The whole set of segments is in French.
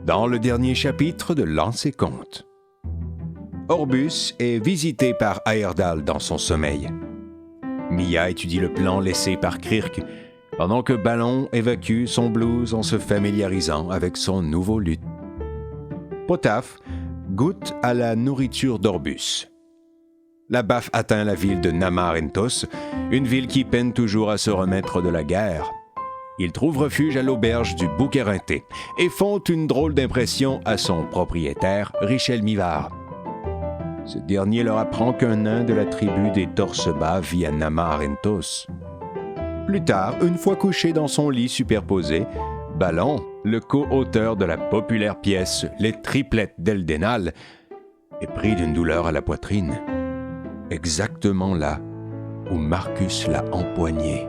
dans le dernier chapitre de Lancer Compte. Orbus est visité par Heyerdahl dans son sommeil. Mia étudie le plan laissé par Kirk, pendant que Ballon évacue son blues en se familiarisant avec son nouveau luth. Potaf goûte à la nourriture d'Orbus. La baffe atteint la ville de Namarentos, une ville qui peine toujours à se remettre de la guerre. Ils trouvent refuge à l'auberge du Bouc Éreinté et font une drôle d'impression à son propriétaire, Richel Mivard. Ce dernier leur apprend qu'un nain de la tribu des Torse-Bas vit à Namarentos. Plus tard, une fois couché dans son lit superposé, Ballon, le co-auteur de la populaire pièce Les Triplettes d'Eldenal, est pris d'une douleur à la poitrine, exactement là où Marcus l'a empoigné.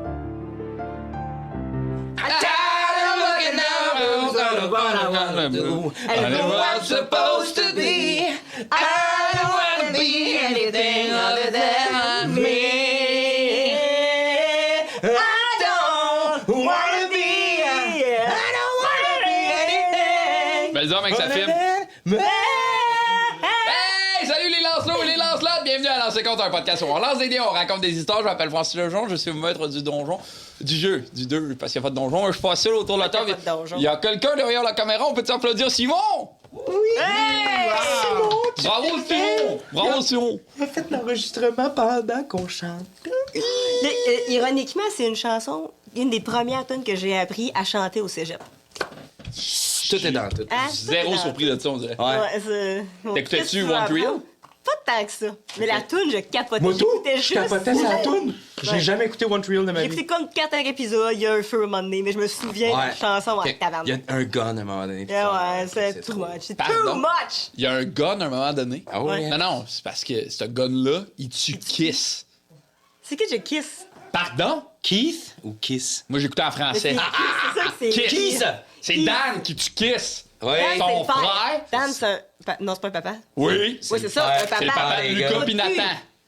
Disons, mec, ça filme. Hey! Salut les Lancelots et les Lancelottes! Bienvenue à Lancer Compte, un podcast où on lance des dés, on raconte des histoires. Je m'appelle Francis Lejeune, je suis le maître du donjon. Du jeu, du 2, parce qu'il n'y a pas de donjon. Je suis pas seul autour de la table. Il y a quelqu'un derrière la caméra, on peut applaudir Simon? Oui! Hey! Wow. Bravo Simon! Bravo Simon! On a fait l'enregistrement pendant qu'on chante. Ironiquement, c'est une chanson, une des premières tunes que j'ai appris à chanter au cégep. Tout est dans tout. Hein? Zéro surpris de ça, on dirait. Ouais, T'écoutais-tu One Reel? Pas tant que ça. Mais la toune, je capotais. Moi tout, J'écoutais je capotais sa toune. J'ai jamais écouté One Reel de ma J'ai vie. écouté comme 4 épisodes, il y a un feu à un moment donné, mais je me souviens de la chanson en tabarnak. Il y a un gun à un moment donné. Ouais, c'est too much. C'est too Pardon? much! Il y a un gun à un moment donné. Ah ouais? Non, non, c'est parce que ce gun-là, il tue Kiss. C'est que je kiss. Pardon? Keith ou Kiss? Moi, j'écoutais en français. C'est ça que c'est. Kiss! C'est Kiss. Dan qui tue Kiss. Ouais. Dan, Ton c'est le père. frère? Dan, c'est un... Non, c'est pas un papa. Oui. Oui, c'est ça, un papa. C'est le papa de les Lucas gars. pis Nathan.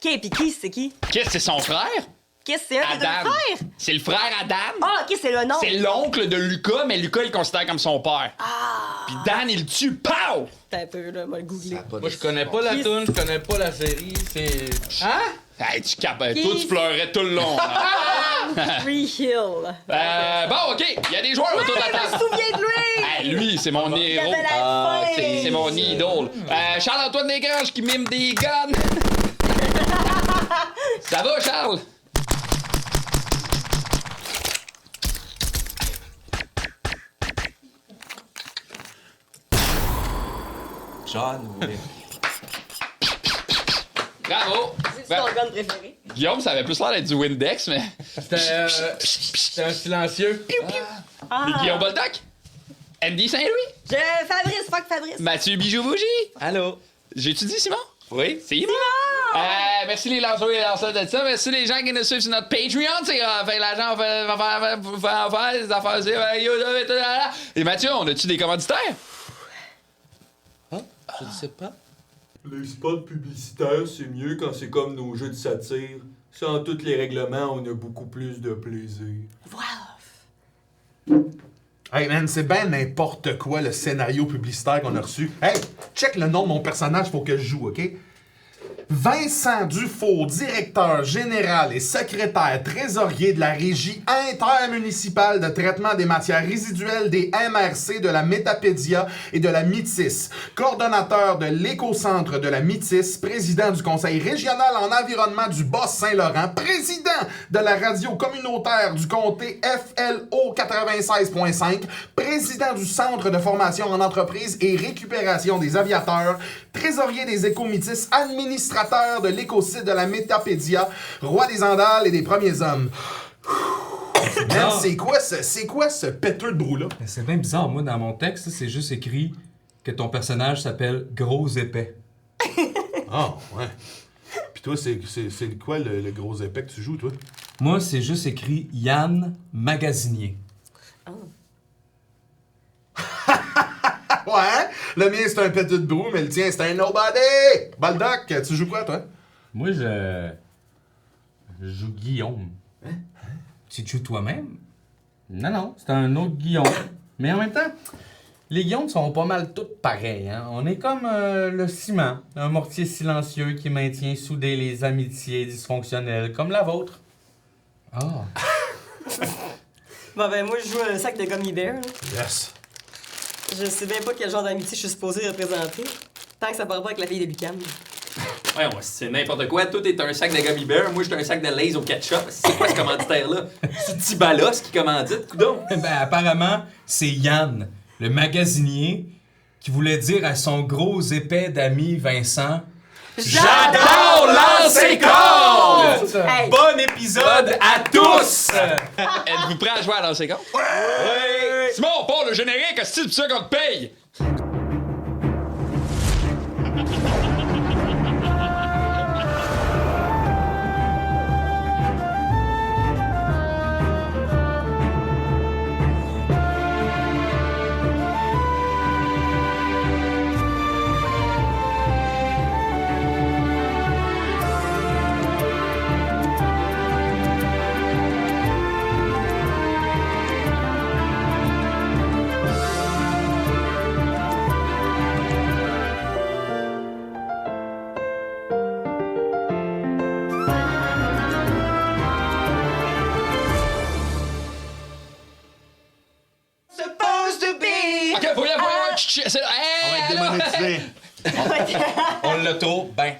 OK, puis Kiss, c'est qui? Kiss, c'est son frère? Kiss, c'est un des deux Adam. frères. C'est le frère Adam. Ah, OK, c'est le nom. C'est l'oncle de Lucas, mais Lucas, il le considère comme son père. Ah! Puis Dan, il le tue. Pow! T'as un peu, là, on va le googler. Moi, je connais pas la Kiss. toune, je connais pas la série, c'est... Hein? Hey, tu capes. Kiss. Toi, tu pleurais tout le long. Free Hill. Bon, OK. Il y a des joueurs autour de la Je me table. souviens de lui! Hey, lui, c'est mon Il héros. avait la fin. C'est mon idole. Charles-Antoine Desgranges qui mime des guns. Ça va, Charles? John, oui. Bravo. C'est ton gun préféré. Guillaume, ça avait plus l'air d'être du Windex, mais... C'était un silencieux. Ah. Guillaume Boldoc? Andy Saint-Louis? Fabrice. Mathieu Bijou-Bougie? Allô? J'ai-tu dit Simon? Oui? C'est Simon! Merci les lanceurs et les lanceurs de ça. Merci les gens qui nous suivent sur notre Patreon. C'est fait l'argent, on faire des affaires. Et Mathieu, on a-tu des commanditaires? Hein? Je ne sais pas. Les spots publicitaires, c'est mieux quand c'est comme nos jeux de satire. Sans tous les règlements, on a beaucoup plus de plaisir. Hey man, c'est ben n'importe quoi le scénario publicitaire qu'on a reçu. Hey, check le nom de mon personnage pour que je joue, OK? Vincent Dufault, directeur général et secrétaire trésorier de la Régie intermunicipale de traitement des matières résiduelles des MRC de la Métapédia et de la Métis, coordonnateur de l'écocentre de la Métis, président du conseil régional en environnement du Bas-Saint-Laurent, président de la radio communautaire du comté FLO 96.5, président du centre de formation en entreprise et récupération des aviateurs, trésorier des écométis, administrateur de l'écosite de la Métapédia, roi des Andales et des premiers hommes. Man, c'est quoi ce péteux de brou-là? Mais c'est bien bizarre, moi, dans mon texte, c'est juste écrit que ton personnage s'appelle Gros Épais. Ah, ouais. Pis toi, c'est quoi le gros épais que tu joues, toi? Moi, c'est juste écrit Yann Magasinier. Ouais, le mien c'est un péteux de brou, mais le tien c'est un nobody! Baldoc, tu joues quoi, toi? Moi, je joue Guillaume. Hein? Tu te joues toi-même? Non, non, c'est un autre Guillaume. Mais en même temps, Les guiondes sont pas mal toutes pareilles. Hein? On est comme le ciment, un mortier silencieux qui maintient soudées les amitiés dysfonctionnelles, comme la vôtre. Ah. Bon, ben, moi, je joue un sac de gummy bear. Là. Yes. Je sais bien pas quel genre d'amitié je suis supposé représenter. Tant que ça part pas avec la fille de Buchan. Ouais, c'est n'importe quoi. Tout est un sac de gummy bear. Moi, j'étais un sac de Lay's au ketchup. C'est quoi ce commanditaire-là? C'est Tibalos qui commandite, coudonc? Ben, apparemment, c'est Yann, le magasinier, qui voulait dire à son gros épais d'ami Vincent... J'adore lancer compte! Hey, Bon épisode à tous! Êtes-vous prêts à jouer à lancer compte? Ouais! Simon, Paul, le générique, c'est pour ça qu'on te paye! Ok, voyons. C'est là. On va être démonétisé. On l'a trop, ben.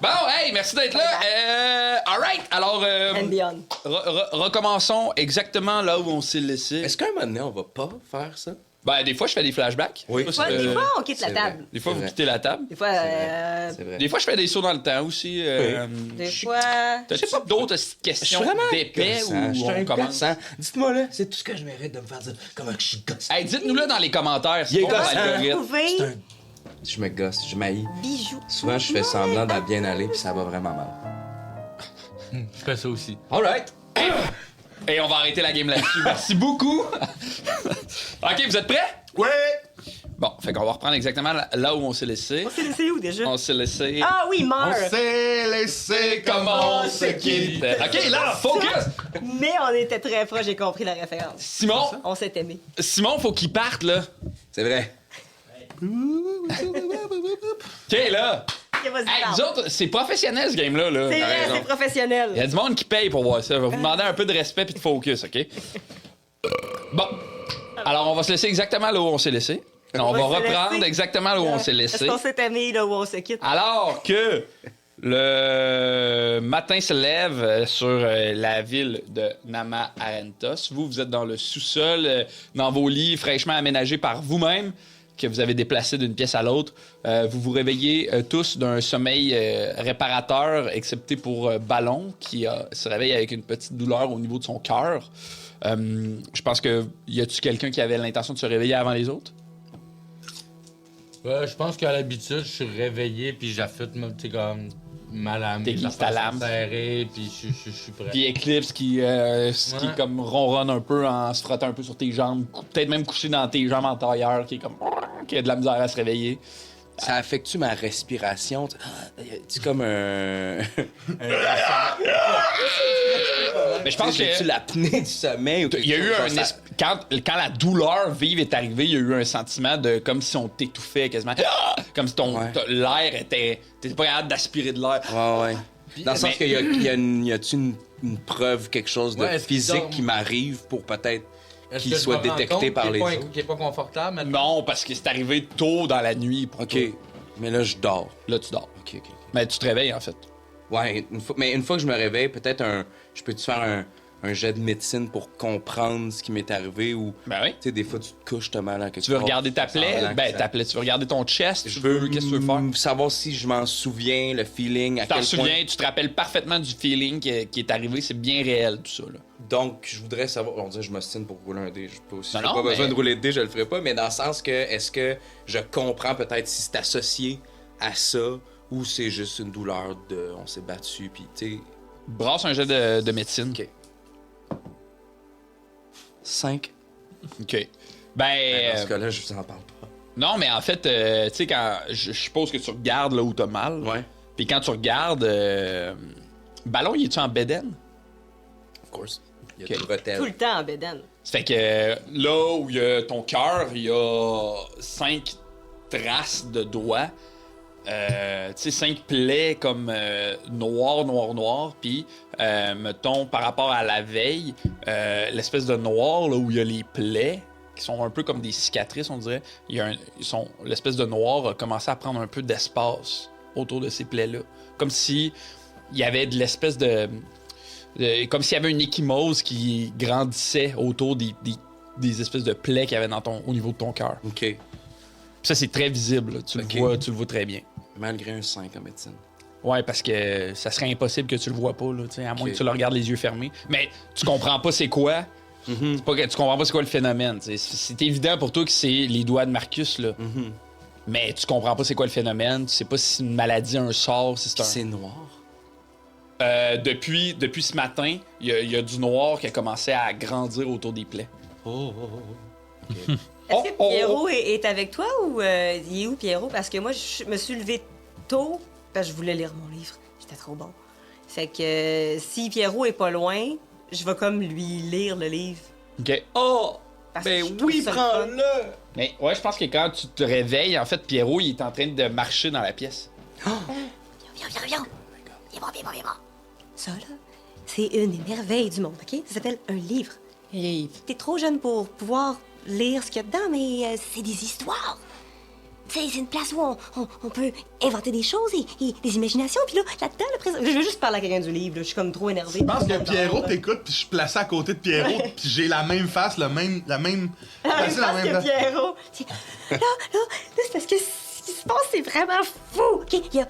Bon, hey, merci d'être là. Alright, alors, and beyond. recommençons exactement là où on s'est laissé. Est-ce qu'à un moment donné, on va pas faire ça? Ben, des fois, je fais des flashbacks. Oui. Je sais pas Ouais, si, des fois, on quitte la c'est table. vrai. des fois, C'est vous vrai. quittez la table. Des fois, C'est vrai. Des fois, je fais des sauts dans le temps aussi. des fois... T'as-tu pas d'autres questions d'épais gossant, je suis où un on commence? gossant. Dites-moi là, c'est tout ce que je mérite de me faire dire comment je suis gossant. Hey, dites-nous là dans les commentaires. Il est C'est pas gossant. l'algorithme. Vous pouvez... Je me gosse, je m'haïs. Bijoux. Souvent, je fais semblant d'à bien aller, puis ça va vraiment mal. Je fais ça aussi. Alright! Et on va arrêter la game là-dessus. Merci beaucoup. OK, vous êtes prêts? Ouais! Bon, fait qu'on va reprendre exactement là où on s'est laissé. On s'est laissé où, déjà? On s'est laissé... Ah oui, On meurt! s'est laissé comme on se quitte. OK, là, focus! Mais on était très proches, j'ai compris la référence. Simon, On s'est aimé. faut qu'il parte, là. C'est vrai. OK, là. Ok, vas-y, Hey, parle. nous autres, c'est professionnel, ce game-là. Là. C'est t'as vrai, raison. c'est professionnel. Il y a du monde qui paye pour voir ça. Je vais vous demander un peu de respect et de focus, OK? Bon. Alors, on va se laisser exactement là où on s'est laissé. On va se reprendre laisser. exactement là où on s'est laissé. Est-ce qu'on s'est aimé là où on se quitte? Alors que le matin se lève sur la ville de Nama Arentos. Vous êtes dans le sous-sol, dans vos lits fraîchement aménagés par vous-même, que vous avez déplacé d'une pièce à l'autre. Vous vous réveillez tous d'un sommeil réparateur, excepté pour Ballon, qui se réveille avec une petite douleur au niveau de son cœur. Je pense que... Y a-tu quelqu'un qui avait l'intention de se réveiller avant les autres? Je pense qu'à l'habitude, je suis réveillé, puis j'affûte, tu sais, comme ma lame. T'aiguises ta lame. Serrée, puis je suis prêt. Puis Eclipse qui comme ronronne un peu en se frottant un peu sur tes jambes, peut-être même couché dans tes jambes en tailleur, qui est comme... qui a de la misère à se réveiller. Ça affecte-tu ma respiration? Tu comme un. Mais je pense J'ai-tu que... l'apnée du sommeil ou quelque Il y a eu chose, un... genre, ça- Quand la douleur vive est arrivée, il y a eu un sentiment de... comme si on t'étouffait quasiment. Comme si Ouais. l'air était... T'étais pas capable d'aspirer de l'air. Ouais. Dans le sens mais- qu'il y a-tu une preuve, quelque chose de Ouais, est-ce qu'il physique dort? qui m'arrive pour peut-être Est-ce qu'il que je soit me rends détecté compte par qu'il est les pas autres? Qui est pas confortable, maintenant? Non, parce que c'est arrivé tôt dans la nuit. Pour Ok. toi. Mais là, je dors. Là, tu dors. Ok. Mais tu te réveilles, en fait. Ouais, mais une fois que je me réveille, peut-être je peux-tu faire un jet de médecine pour comprendre ce qui m'est arrivé ou. Ben oui. Tu sais, des fois, tu te couches, t'as mal à quelque Tu veux part, regarder ta plaie? semblant que Ben, ça- ta plaie. Tu veux regarder ton chest? Je veux. Qu'est-ce que tu veux faire? Savoir si je m'en souviens, le feeling, à Tu t'en quel souviens, point. tu te rappelles parfaitement du feeling qui est arrivé, c'est bien réel tout ça. Là. Donc, je voudrais savoir. On dirait que je m'ostine pour rouler un dé. Je peux aussi. Non, J'ai non, pas besoin mais- de rouler de dé, je le ferai pas. Mais dans le sens que, est-ce que je comprends peut-être si c'est associé à ça ou c'est juste une douleur de. On s'est battu, puis tu sais. Brasse un jet de médecine. Ok. 5. OK. Ben, Dans ce cas-là, je vous en parle pas. non, mais en fait, tu sais, quand je suppose que tu regardes là où t'as mal. Ouais, Puis quand tu regardes, Ballon, il est-tu en bédaine? of course. Il y a Ok. tout le Tout le temps en bédaine. Ça fait que là où il y a ton cœur, il y a 5 traces de doigts. Tu sais, 5 plaies comme noir. Puis, mettons, par rapport à la veille, l'espèce de noir, là, où il y a les plaies, qui sont un peu comme des cicatrices, on dirait, l'espèce de noir a commencé à prendre un peu d'espace autour de ces plaies-là. Comme si il y avait de l'espèce de comme s'il y avait une échymose qui grandissait autour des espèces de plaies qu'il y avait au niveau de ton cœur. OK. Puis ça, c'est très visible. Là. Tu le vois très bien. Malgré un 5 en médecine. Ouais, parce que ça serait impossible que tu le vois pas, là, à moins que tu le regardes les yeux fermés. Mais tu comprends pas c'est quoi. C'est pas que tu comprends pas c'est quoi le phénomène. C'est évident pour toi que c'est les doigts de Marcus, là. Mais tu comprends pas c'est quoi le phénomène. Tu sais pas si c'est une maladie, un sort, si c'est un... C'est noir. Depuis ce matin, il y a du noir qui a commencé à grandir autour des plaies. OK. Est-ce que Pierrot est avec toi ou il est où, Pierrot? Parce que moi, je me suis levée tôt parce que je voulais lire mon livre. J'étais trop bon. Fait que si Pierrot est pas loin, je vais comme lui lire le livre. OK. Parce que Ben je trouve oui, ça prends-le! Mais ouais, je pense que quand tu te réveilles, en fait, Pierrot, il est en train de marcher dans la pièce. Viens. Viens voir. Ça, là, c'est une des merveilles du monde, OK? Ça s'appelle un livre. T'es trop jeune pour pouvoir lire ce qu'il y a dedans, mais c'est des histoires. C'est une place où on peut inventer des choses et des imaginations. Puis là-dedans, le présent... Je veux juste parler à quelqu'un du livre, là. Je suis comme trop énervée. Je pense que Pierrot t'écoute, puis je suis placé à côté de Pierrot, puis j'ai la même face, la même... Parce que Pierrot... Là, c'est parce que ce qui se passe, c'est vraiment fou. OK, il y a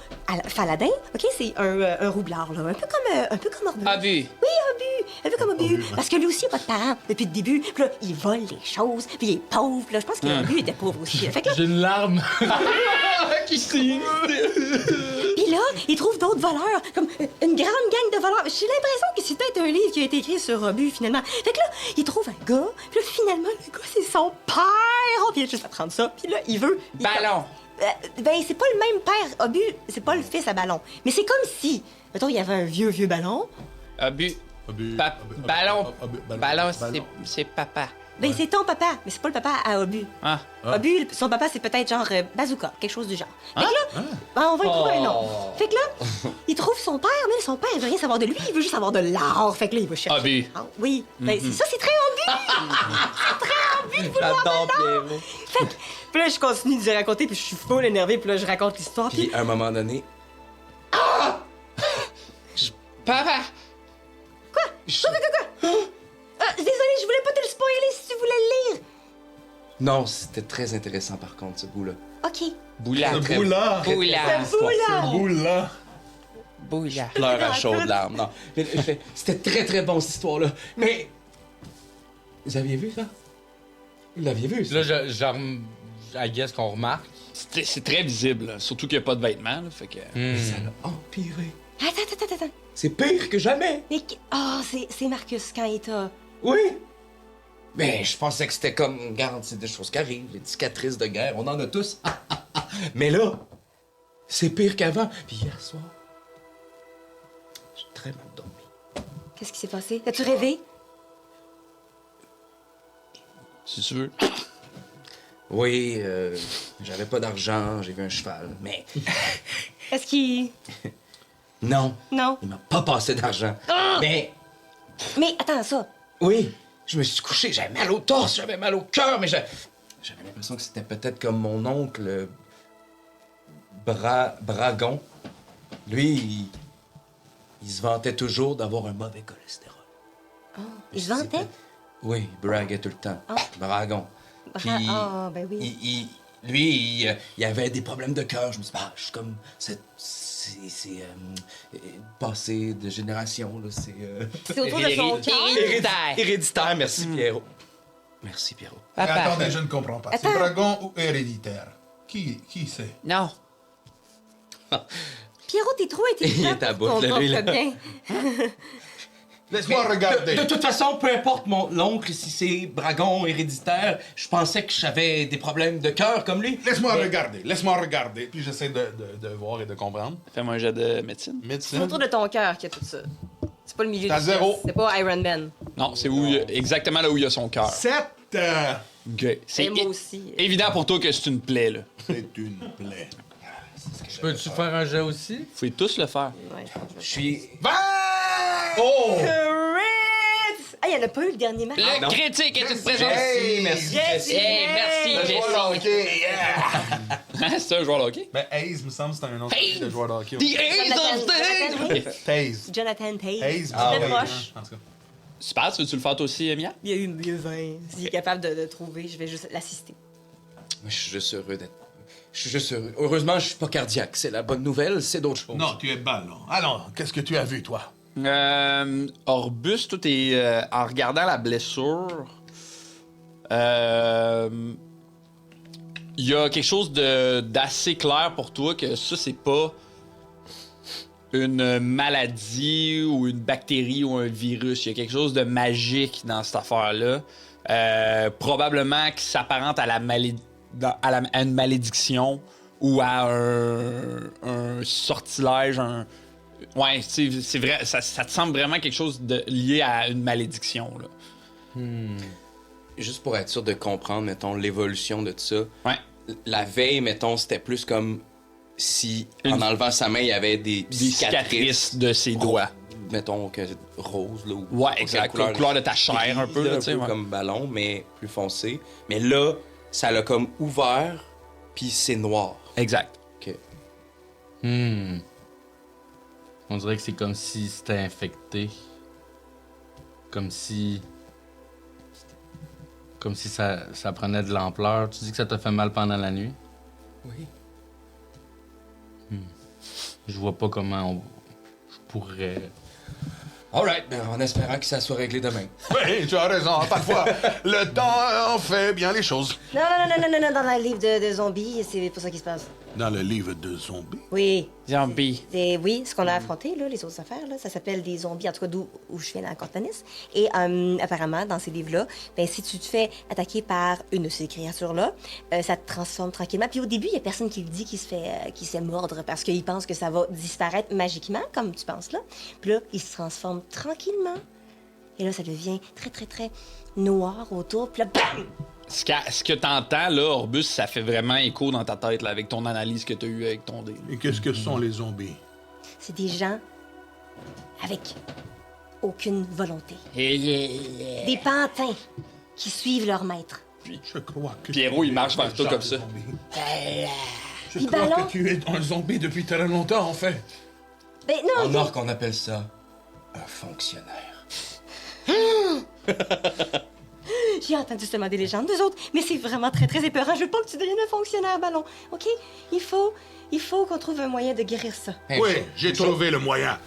Faladin, OK, c'est un roublard, là, un peu comme Orbus. Abus. Oui, un peu comme Orbus. Parce que lui aussi, il n'a pas de parents depuis le début. Puis là, il vole les choses, puis il est pauvre. Puis là, je pense qu'Orbus était pauvre aussi. Fait que là, J'ai une larme. Qui c'est? puis là, il trouve d'autres voleurs, comme une grande gang de voleurs. J'ai l'impression que c'est peut-être un livre qui a été écrit sur Orbus, finalement. Fait que là, il trouve un gars, puis là, finalement, le gars, c'est son père. On vient juste à prendre ça, puis là, il veut... Ballon. Ben, c'est pas le même père. Obu, c'est pas le fils à Ballon. Mais c'est comme si, mettons, il y avait un vieux ballon. Abus. Ballon. Ballon, c'est papa. Ben, c'est ton papa, mais c'est pas le papa à Obu. Ah. Obu, son papa, c'est peut-être genre Bazooka, quelque chose du genre. Fait que là, ben, on va y trouver un nom. Fait que là, il trouve son père, mais son père, il veut rien savoir de lui, il veut juste avoir de l'art. Fait que là, il va chercher. Obu. Ah, oui, ben, ça, c'est très Obu. C'est très Obu de vouloir J'adore de l'art. Pierrot. Fait que, puis là, je continue de raconter, puis je suis full énervée, puis là, je raconte l'histoire. Puis à un moment donné, Papa. Désolée, je voulais pas te le spoiler si tu voulais le lire. non, c'était très intéressant par contre, ce bout-là. OK. Boula. Le boulard! Boula. Boula. Pleure à chaudes larmes. Non. C'était très très bon cette histoire-là. Mais. Vous aviez vu ça? Vous l'aviez vu ça? Là, I guess qu'on remarque. C'est très visible, là. Surtout qu'il n'y a pas de vêtements, là, fait que... Ça l'a empiré. Attends. C'est pire que jamais. Mais... c'est Marcus quand il t'a... Oui. Mais je pensais que c'était comme, regarde, c'est des choses qui arrivent, les cicatrices de guerre, on en a tous. Mais là, c'est pire qu'avant. Puis hier soir, j'ai très mal dormi. Qu'est-ce qui s'est passé? As-tu rêvé? Si tu veux. Oui, j'avais pas d'argent, j'ai vu un cheval, mais Est-ce qu'il... non, Non. il m'a pas passé d'argent. Mais Mais attends, ça. oui, je me suis couché, j'avais mal au torse, j'avais mal au cœur, mais j'avais l'impression que c'était peut-être comme mon oncle Bragon. Lui, il se vantait toujours d'avoir un mauvais cholestérol. Il se vantait? Oui, il braguait tout le temps. Ah. Bragon. Puis, Ben oui. lui, il avait des problèmes de cœur. Je me suis dit, je suis comme... C'est passé de génération, là. C'est autour de son cœur. Héréditaire, merci Pierrot. Merci Pierrot. Attendez, je ne comprends pas. C'est Attends. dragon ou héréditaire? Qui c'est? Non. Pierrot, t'es trop intelligent. Il est à bout, pour là, lui, là. bien. Laisse-moi regarder. De toute façon, peu importe l'oncle, si c'est Bragon héréditaire, je pensais que j'avais des problèmes de cœur comme lui. Laisse-moi regarder. Puis j'essaie de voir et de comprendre. Fais-moi un jet de médecine. C'est Médecine. autour de ton cœur qu'il y a tout ça. C'est pas le milieu T'as du 0. chest. C'est pas Iron Man. Non, c'est exactement là où il y a son cœur. 7. OK. C'est Et moi aussi. évident pour toi que c'est une plaie, là. C'est une plaie. Je peux-tu faire un jet aussi? Vous pouvez tous le faire. Ouais, Je suis. Oh! Crit! Ah, il y en a pas eu le dernier match. Le critique est une présence. Hey, merci. Yes! Hey, merci, Le joueur de Jesse. hockey, yeah! C'est un joueur de hockey? Ben, Hayes, me semble, c'est un nom de joueur de hockey. The Ace of Things! Taze. Jonathan Tate. Hayes, Ah, Très oui. proche. En tout cas. Super, tu veux-tu le faire toi aussi, Mia? Il y a eu 20. S'il est capable de trouver, je vais juste l'assister. Je suis juste heureux d'être. Je suis juste heureux. Heureusement, je suis pas cardiaque. C'est la bonne nouvelle, c'est d'autres choses. Non, tu es ballon. Alors, qu'est-ce que tu as vu, toi? Orbus, toi, t'es en regardant la blessure. Il y a quelque chose d'assez clair pour toi que ça, c'est pas une maladie ou une bactérie ou un virus. Il y a quelque chose de magique dans cette affaire-là. Probablement qui s'apparente à à une malédiction ou à un sortilège, Ouais, c'est vrai, ça te semble vraiment quelque chose de lié à une malédiction, là. Juste pour être sûr de comprendre, mettons, l'évolution de tout ça. Ouais. La veille, mettons, c'était plus comme si, en enlevant sa main, il y avait des cicatrices de ses doigts. Mettons, que rose, là. Ou Ouais, exact. La couleur de ta chair, un peu, là, tu sais. Ouais. Comme ballon, mais plus foncé. Mais là, ça l'a comme ouvert, puis c'est noir. Exact. OK. On dirait que c'est comme si c'était infecté. Comme si ça prenait de l'ampleur. Tu dis que ça t'a fait mal pendant la nuit? Oui. Je vois pas comment je pourrais... Alright, ben, en espérant que ça soit réglé demain. Oui, tu as raison. Parfois, le temps en fait bien les choses. Non, dans le livre de zombies, c'est pour ça qu'il se passe. Dans le livre de zombies. Oui. Zombie. Oui, ce qu'on a affronté, là, les autres affaires, là, ça s'appelle des zombies, en tout cas d'où je viens dans Cortanis. Et apparemment, dans ces livres-là, ben, si tu te fais attaquer par une de ces créatures-là, ça te transforme tranquillement. Puis au début, il y a personne qui le dit qu'il se fait mordre parce qu'il pense que ça va disparaître magiquement, comme tu penses là. Puis là, il se transforme tranquillement. Et là, ça devient très, très, très noir autour. Puis là, bam! Ce que t'entends, là, Orbus, ça fait vraiment écho dans ta tête, là, avec ton analyse que t'as eue avec ton dé. Et qu'est-ce que sont les zombies? C'est des gens avec aucune volonté. Des pantins qui suivent leur maître. Je crois que... Pierrot, il marche vers toi comme ça. Je Puis crois Ballon? que tu es un zombie depuis très longtemps, en fait. Ben non, En orque, on appelle ça un fonctionnaire. j'ai entendu seulement des légendes d'eux autres, mais c'est vraiment très, très épeurant. Je veux pas que tu deviennes un fonctionnaire, Ballon, OK? Il faut qu'on trouve un moyen de guérir ça. Oui, j'ai trouvé le moyen.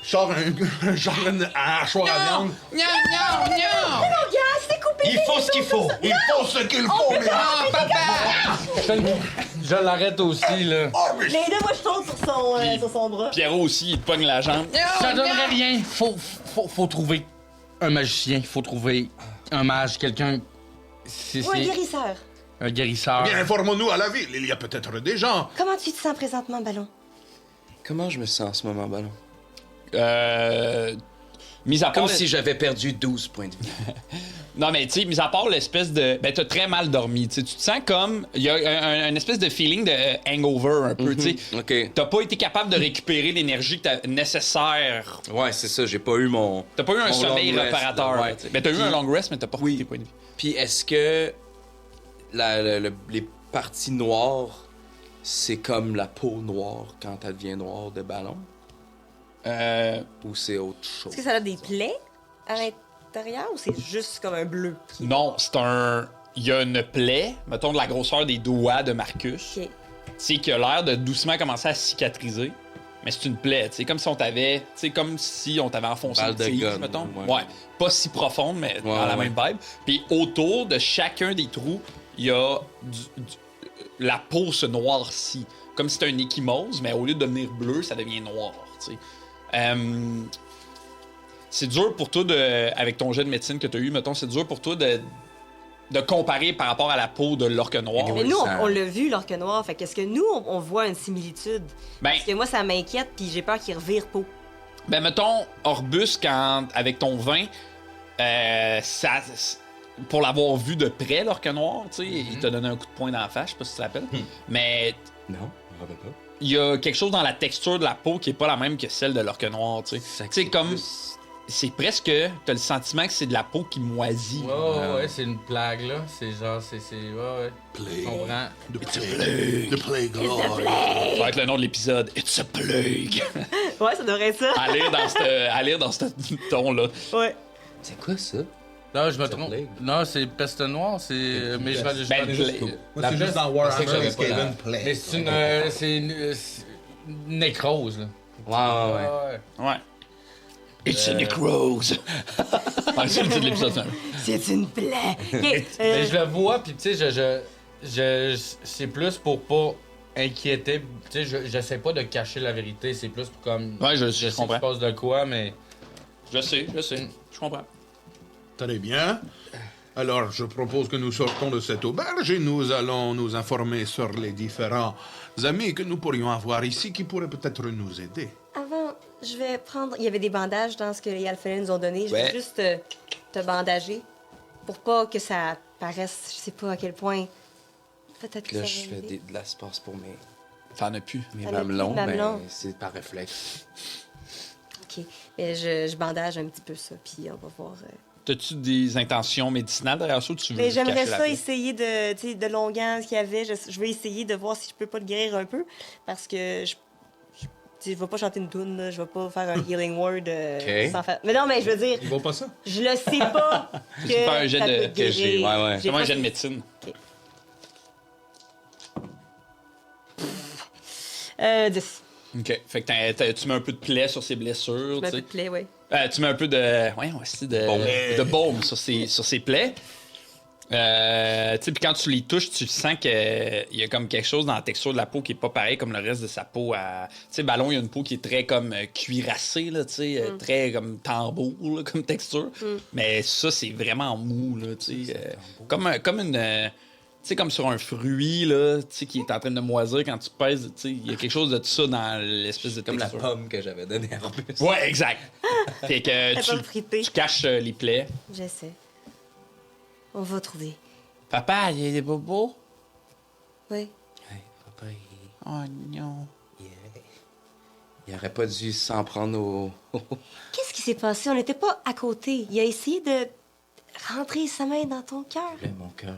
Sors un genre de hachoir à viande. Non, non, non! Regarde, c'est coupé! Il faut ce qu'il faut. Il faut ce qu'il faut, mais... Je l'arrête aussi, là. Les deux, moi, je tombe sur son bras. Pierrot aussi, il te pogne la jambe. Ça donnerait rien. Faut trouver un magicien. Faut trouver un mage, quelqu'un... Ou un guérisseur. Un guérisseur. Bien, informons-nous à la ville. Il y a peut-être des gens. Comment tu te sens présentement, Ballon? Comment je me sens en ce moment, Ballon? Mis à part Comme si j'avais perdu 12 points de vie. Non, mais tu sais, mis à part l'espèce de... Ben, t'as très mal dormi, tu sais. Tu te sens comme... Il y a un espèce de feeling de hangover, un peu, tu sais. OK. T'as pas été capable de récupérer l'énergie que t'as nécessaire. Ouais, c'est ça. J'ai pas eu mon... T'as pas eu un mon sommeil long rest, réparateur. ouais. Ben, t'as eu Puis- un long rest, mais t'as pas repris tes points de vie. Puis est-ce que les parties noires, c'est comme la peau noire quand elle devient noire de Ballon? Ou c'est autre chose? Est-ce que ça a des plaies à l'intérieur ou c'est juste comme un bleu? Non, c'est un... Il y a une plaie, mettons de la grosseur des doigts de Marcus. OK. C'est qui a l'air de doucement commencer à cicatriser. Mais c'est une plaie, tu sais, comme si on t'avait... Tu sais, comme si on t'avait enfoncé Balle une de tige, gun, mettons. ouais. Ouais. Pas si profonde, mais dans la ouais. même vibe. Puis autour de chacun des trous, il y a la peau se noircit. Comme si c'était un échymose, mais au lieu de devenir bleu, ça devient noir, tu sais. C'est dur pour toi, avec ton jet de médecine que tu as eu, mettons, c'est dur pour toi de comparer par rapport à la peau de l'orque noir. Mais nous, on l'a vu, l'orque noir. Fait qu'est-ce que nous, on voit une similitude? Ben, Parce que moi, ça m'inquiète, puis j'ai peur qu'il revire peau. Ben, mettons, Orbus, quand, avec ton vin, pour l'avoir vu de près, l'orque noir, tu sais, il t'a donné un coup de poing dans la face, je sais pas si tu te rappelles. Mais Non, je me rappelle pas. il y a quelque chose dans la texture de la peau qui est pas la même que celle de l'orque noir, tu sais. Tu sais, comme. C'est presque. T'as le sentiment que c'est de la peau qui moisit. Ouais, c'est une plague, là. C'est genre, ouais. Plague. On comprend. The plague lord. Ça va être le nom de l'épisode. It's a plague. Ouais, ça devrait être ça. à lire dans ce ton-là. Ouais. C'est quoi ça? Non, je me C'est trompe. plague. Non, c'est peste noire, c'est. Mais je vais. Ben, Moi, c'est juste dans Warhammer Skaven Plague. Mais c'est une nécrose, là. Ouais. Ouais. It's a necrose. Ah, c'est le titre de l'épisode. C'est une plaie. OK, Mais je le vois, puis tu sais, c'est plus pour pas inquiéter. Tu sais, j'essaie pas de cacher la vérité, c'est plus pour comme. Ouais, je sais comprends. qu'il se passe de quoi, mais. Je sais. Je comprends. Très bien. Alors, je propose que nous sortons de cette auberge et nous allons nous informer sur les différents amis que nous pourrions avoir ici qui pourraient peut-être nous aider. Avant, je vais prendre... Il y avait des bandages dans ce que les alphelins nous ont donné. Je Ouais. vais juste te bandager pour pas que ça paraisse... Je sais pas à quel point... Peut-être que Là, ça je va fais aider. de l'espace pour mes T'en as plus. T'en as plus de mamelons, mamelons. mais c'est par réflexe. OK. Mais je bandage un petit peu ça, puis on va voir... T'as-tu des intentions médicinales derrière ça ou tu veux Mais juste j'aimerais cacher la ça plaie? essayer de... Tu sais, de Longan, ce qu'il y avait, je vais essayer de voir si je peux pas le guérir un peu, parce que tu sais, je vais pas chanter une toune, là, je vais pas faire un healing word OK. sans faire... Mais non, mais je veux dire, Ils vont pas ça? je le sais pas que Fais un jet ça de- peut que guérir. j'ai, ouais. J'ai Fais-moi un pas- jet de médecine. 10. OK. Fait que tu mets un peu de plaie sur ses blessures, Je tu sais. plaît, ouais. Tu mets un peu de... Voyons, aussi, de baume sur ses plaies. Tu sais, puis quand tu les touches, tu sens qu'il y a comme quelque chose dans la texture de la peau qui est pas pareil comme le reste de sa peau. Tu sais, Ballon, il y a une peau qui est très comme cuirassée, là, tu sais, très comme tambour, là, comme texture. Mais ça, c'est vraiment mou, là, tu sais. Comme une... tu sais, comme sur un fruit, là, tu sais, qui est en train de moisir quand tu pèses, tu sais, il y a quelque chose de ça dans l'espèce de Comme la texture. pomme que j'avais donnée à Orbus. Ouais, exact. Fait que La pomme fripée. tu caches les plaies. J'essaie. On va trouver. Papa, il y a des bobos? Oui. Hey, papa, Oh non. il aurait pas dû s'en prendre au... Qu'est-ce qui s'est passé? On n'était pas à côté. Il a essayé de rentrer sa main dans ton cœur. Il voulait mon cœur.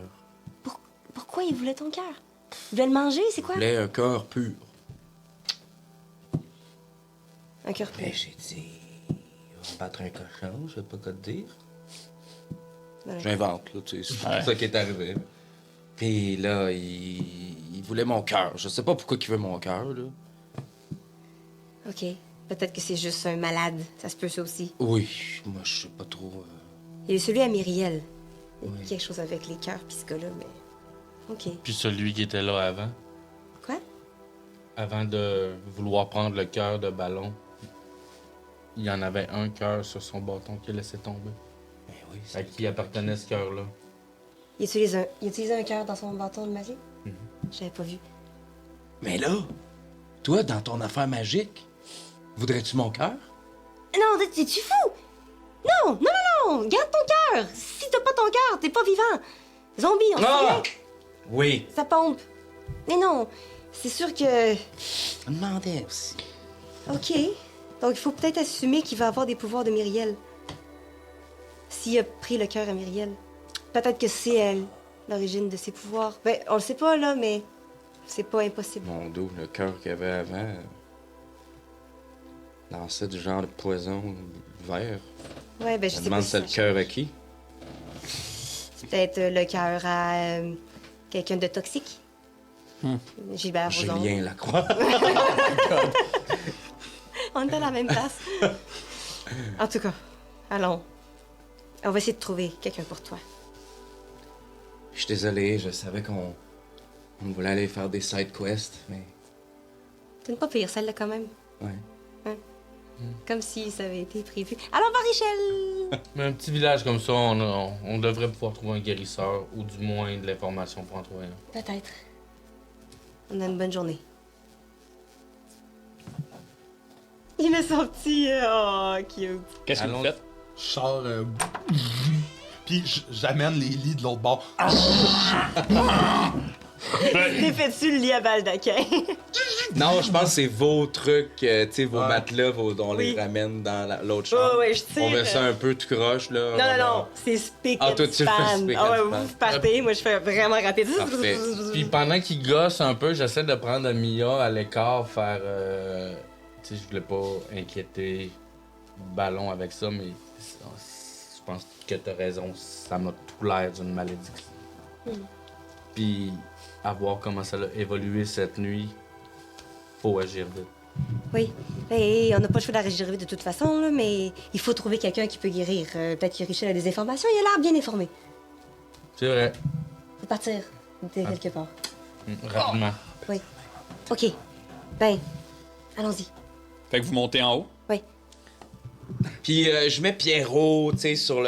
Pourquoi il voulait ton cœur? Il voulait le manger, c'est quoi? Il voulait un cœur pur. Un cœur Mais pur. j'ai dit... On va battre un cochon, je sais pas quoi te dire. Ouais. J'invente, là, tu sais, c'est Ouais. ça qui est arrivé. Puis là, il voulait mon cœur. Je sais pas pourquoi il veut mon cœur, là. OK. Peut-être que c'est juste un malade. Ça se peut, ça aussi. Oui, moi, je sais pas trop... Il y a eu celui à Myriel. Il y a Oui. quelque chose avec les cœurs, puis ce gars-là, mais... OK. Puis celui qui était là avant. Quoi? Avant de vouloir prendre le cœur de Ballon, il y en avait un cœur sur son bâton qu'il laissait tomber. Mais oui, À qui appartenait ce cœur-là? Il a utilisé un cœur dans son bâton de magie? J'avais pas vu. Mais là, toi, dans ton affaire magique, voudrais-tu mon cœur? Non, t'es-tu fou? Non! Garde ton cœur! Si t'as pas ton cœur, t'es pas vivant! Zombie, on se souvient? Oui. Ça pompe. Mais non, c'est sûr que... Je me demandais aussi. OK. Donc, il faut peut-être assumer qu'il va avoir des pouvoirs de Myriel. S'il a pris le cœur à Myriel. Peut-être que c'est elle, l'origine de ses pouvoirs. Ben, on le sait pas, là, mais c'est pas impossible. Mon dos, le cœur qu'il y avait avant... lançait du genre de poison vert. Ouais, ben, je Je me sais pas demande si c'est le cœur à qui? c'est peut-être le cœur à quelqu'un de toxique. Gilbert Rozon. Julien Lacroix. On est à la même place. En tout cas, allons. On va essayer de trouver quelqu'un pour toi. Je suis désolé, je savais qu'on voulait aller faire des side quests, mais... C'est une pas pire, celle-là, quand même. Ouais. Comme si ça avait été prévu. Allons voir Richel! Mais un petit village comme ça, on devrait pouvoir trouver un guérisseur, ou du moins de l'information pour en trouver un. Peut-être. On a une bonne journée. Il met son petit... Oh, cute. Qu'est-ce que vous faites? Je sors. Puis j'amène les lits de l'autre bord. T'es fait-tu le lit à baldaquin? Non, je pense que c'est vos trucs, tu sais, vos Ouais. matelas, on Oui. les ramène dans l'autre chambre. Oh, ouais, je tire. On met ça un peu tout croche, là. Non, c'est spick Ah, and toi, tu le fais span. spick Ah and ouais, span. vous partez, moi je fais vraiment rapide. Parfait. Puis pendant qu'il gosse un peu, j'essaie de prendre Mia à l'écart, faire. Tu sais, je voulais pas inquiéter Ballon avec ça, mais je pense que t'as raison, ça m'a tout l'air d'une malédiction. Puis, à voir comment ça a évolué cette nuit, faut agir vite. Oui, et on n'a pas le choix d'agir vite de toute façon, là, mais il faut trouver quelqu'un qui peut guérir. Peut-être que Richel a des informations, il a l'air bien informé. C'est vrai. Faut partir de quelque part. Rapidement. Oui. OK. Ben, allons-y. Fait que vous montez en haut. Oui. Puis je mets Pierrot, tu sais, sur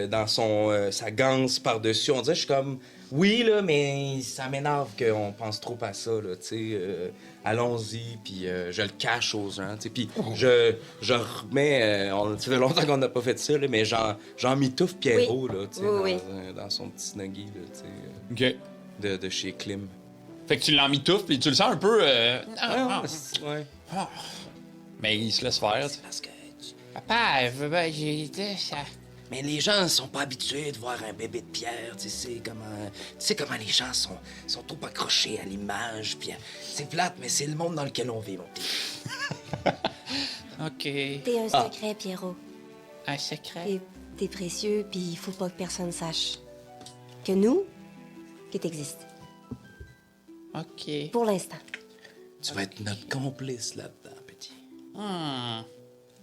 dans son sa ganse par-dessus. On dirait, je suis comme, oui, là, mais ça m'énerve qu'on pense trop à ça, là, tu sais. Allons-y, puis je le cache aux gens, tu sais. Puis je remets, ça fait longtemps qu'on n'a pas fait ça, là, mais j'en mitouffe Pierrot, là, tu sais, Oui. dans son petit snuggie, là, tu sais, OK. de chez Klim. Fait que tu l'emmitoufles, puis tu le sens un peu... Ouais. Mais il se laisse faire. Parce que... Papa, j'ai été... ça... Mais les gens sont pas habitués de voir un bébé de pierre, tu sais comment les gens sont trop accrochés à l'image, puis c'est plate, mais c'est le monde dans lequel on vit, mon petit. OK. T'es un secret, Pierrot. Un secret? T'es précieux, puis il faut pas que personne sache. Que nous, que t'existes. OK. Pour l'instant. Tu vas être notre complice là-dedans, petit.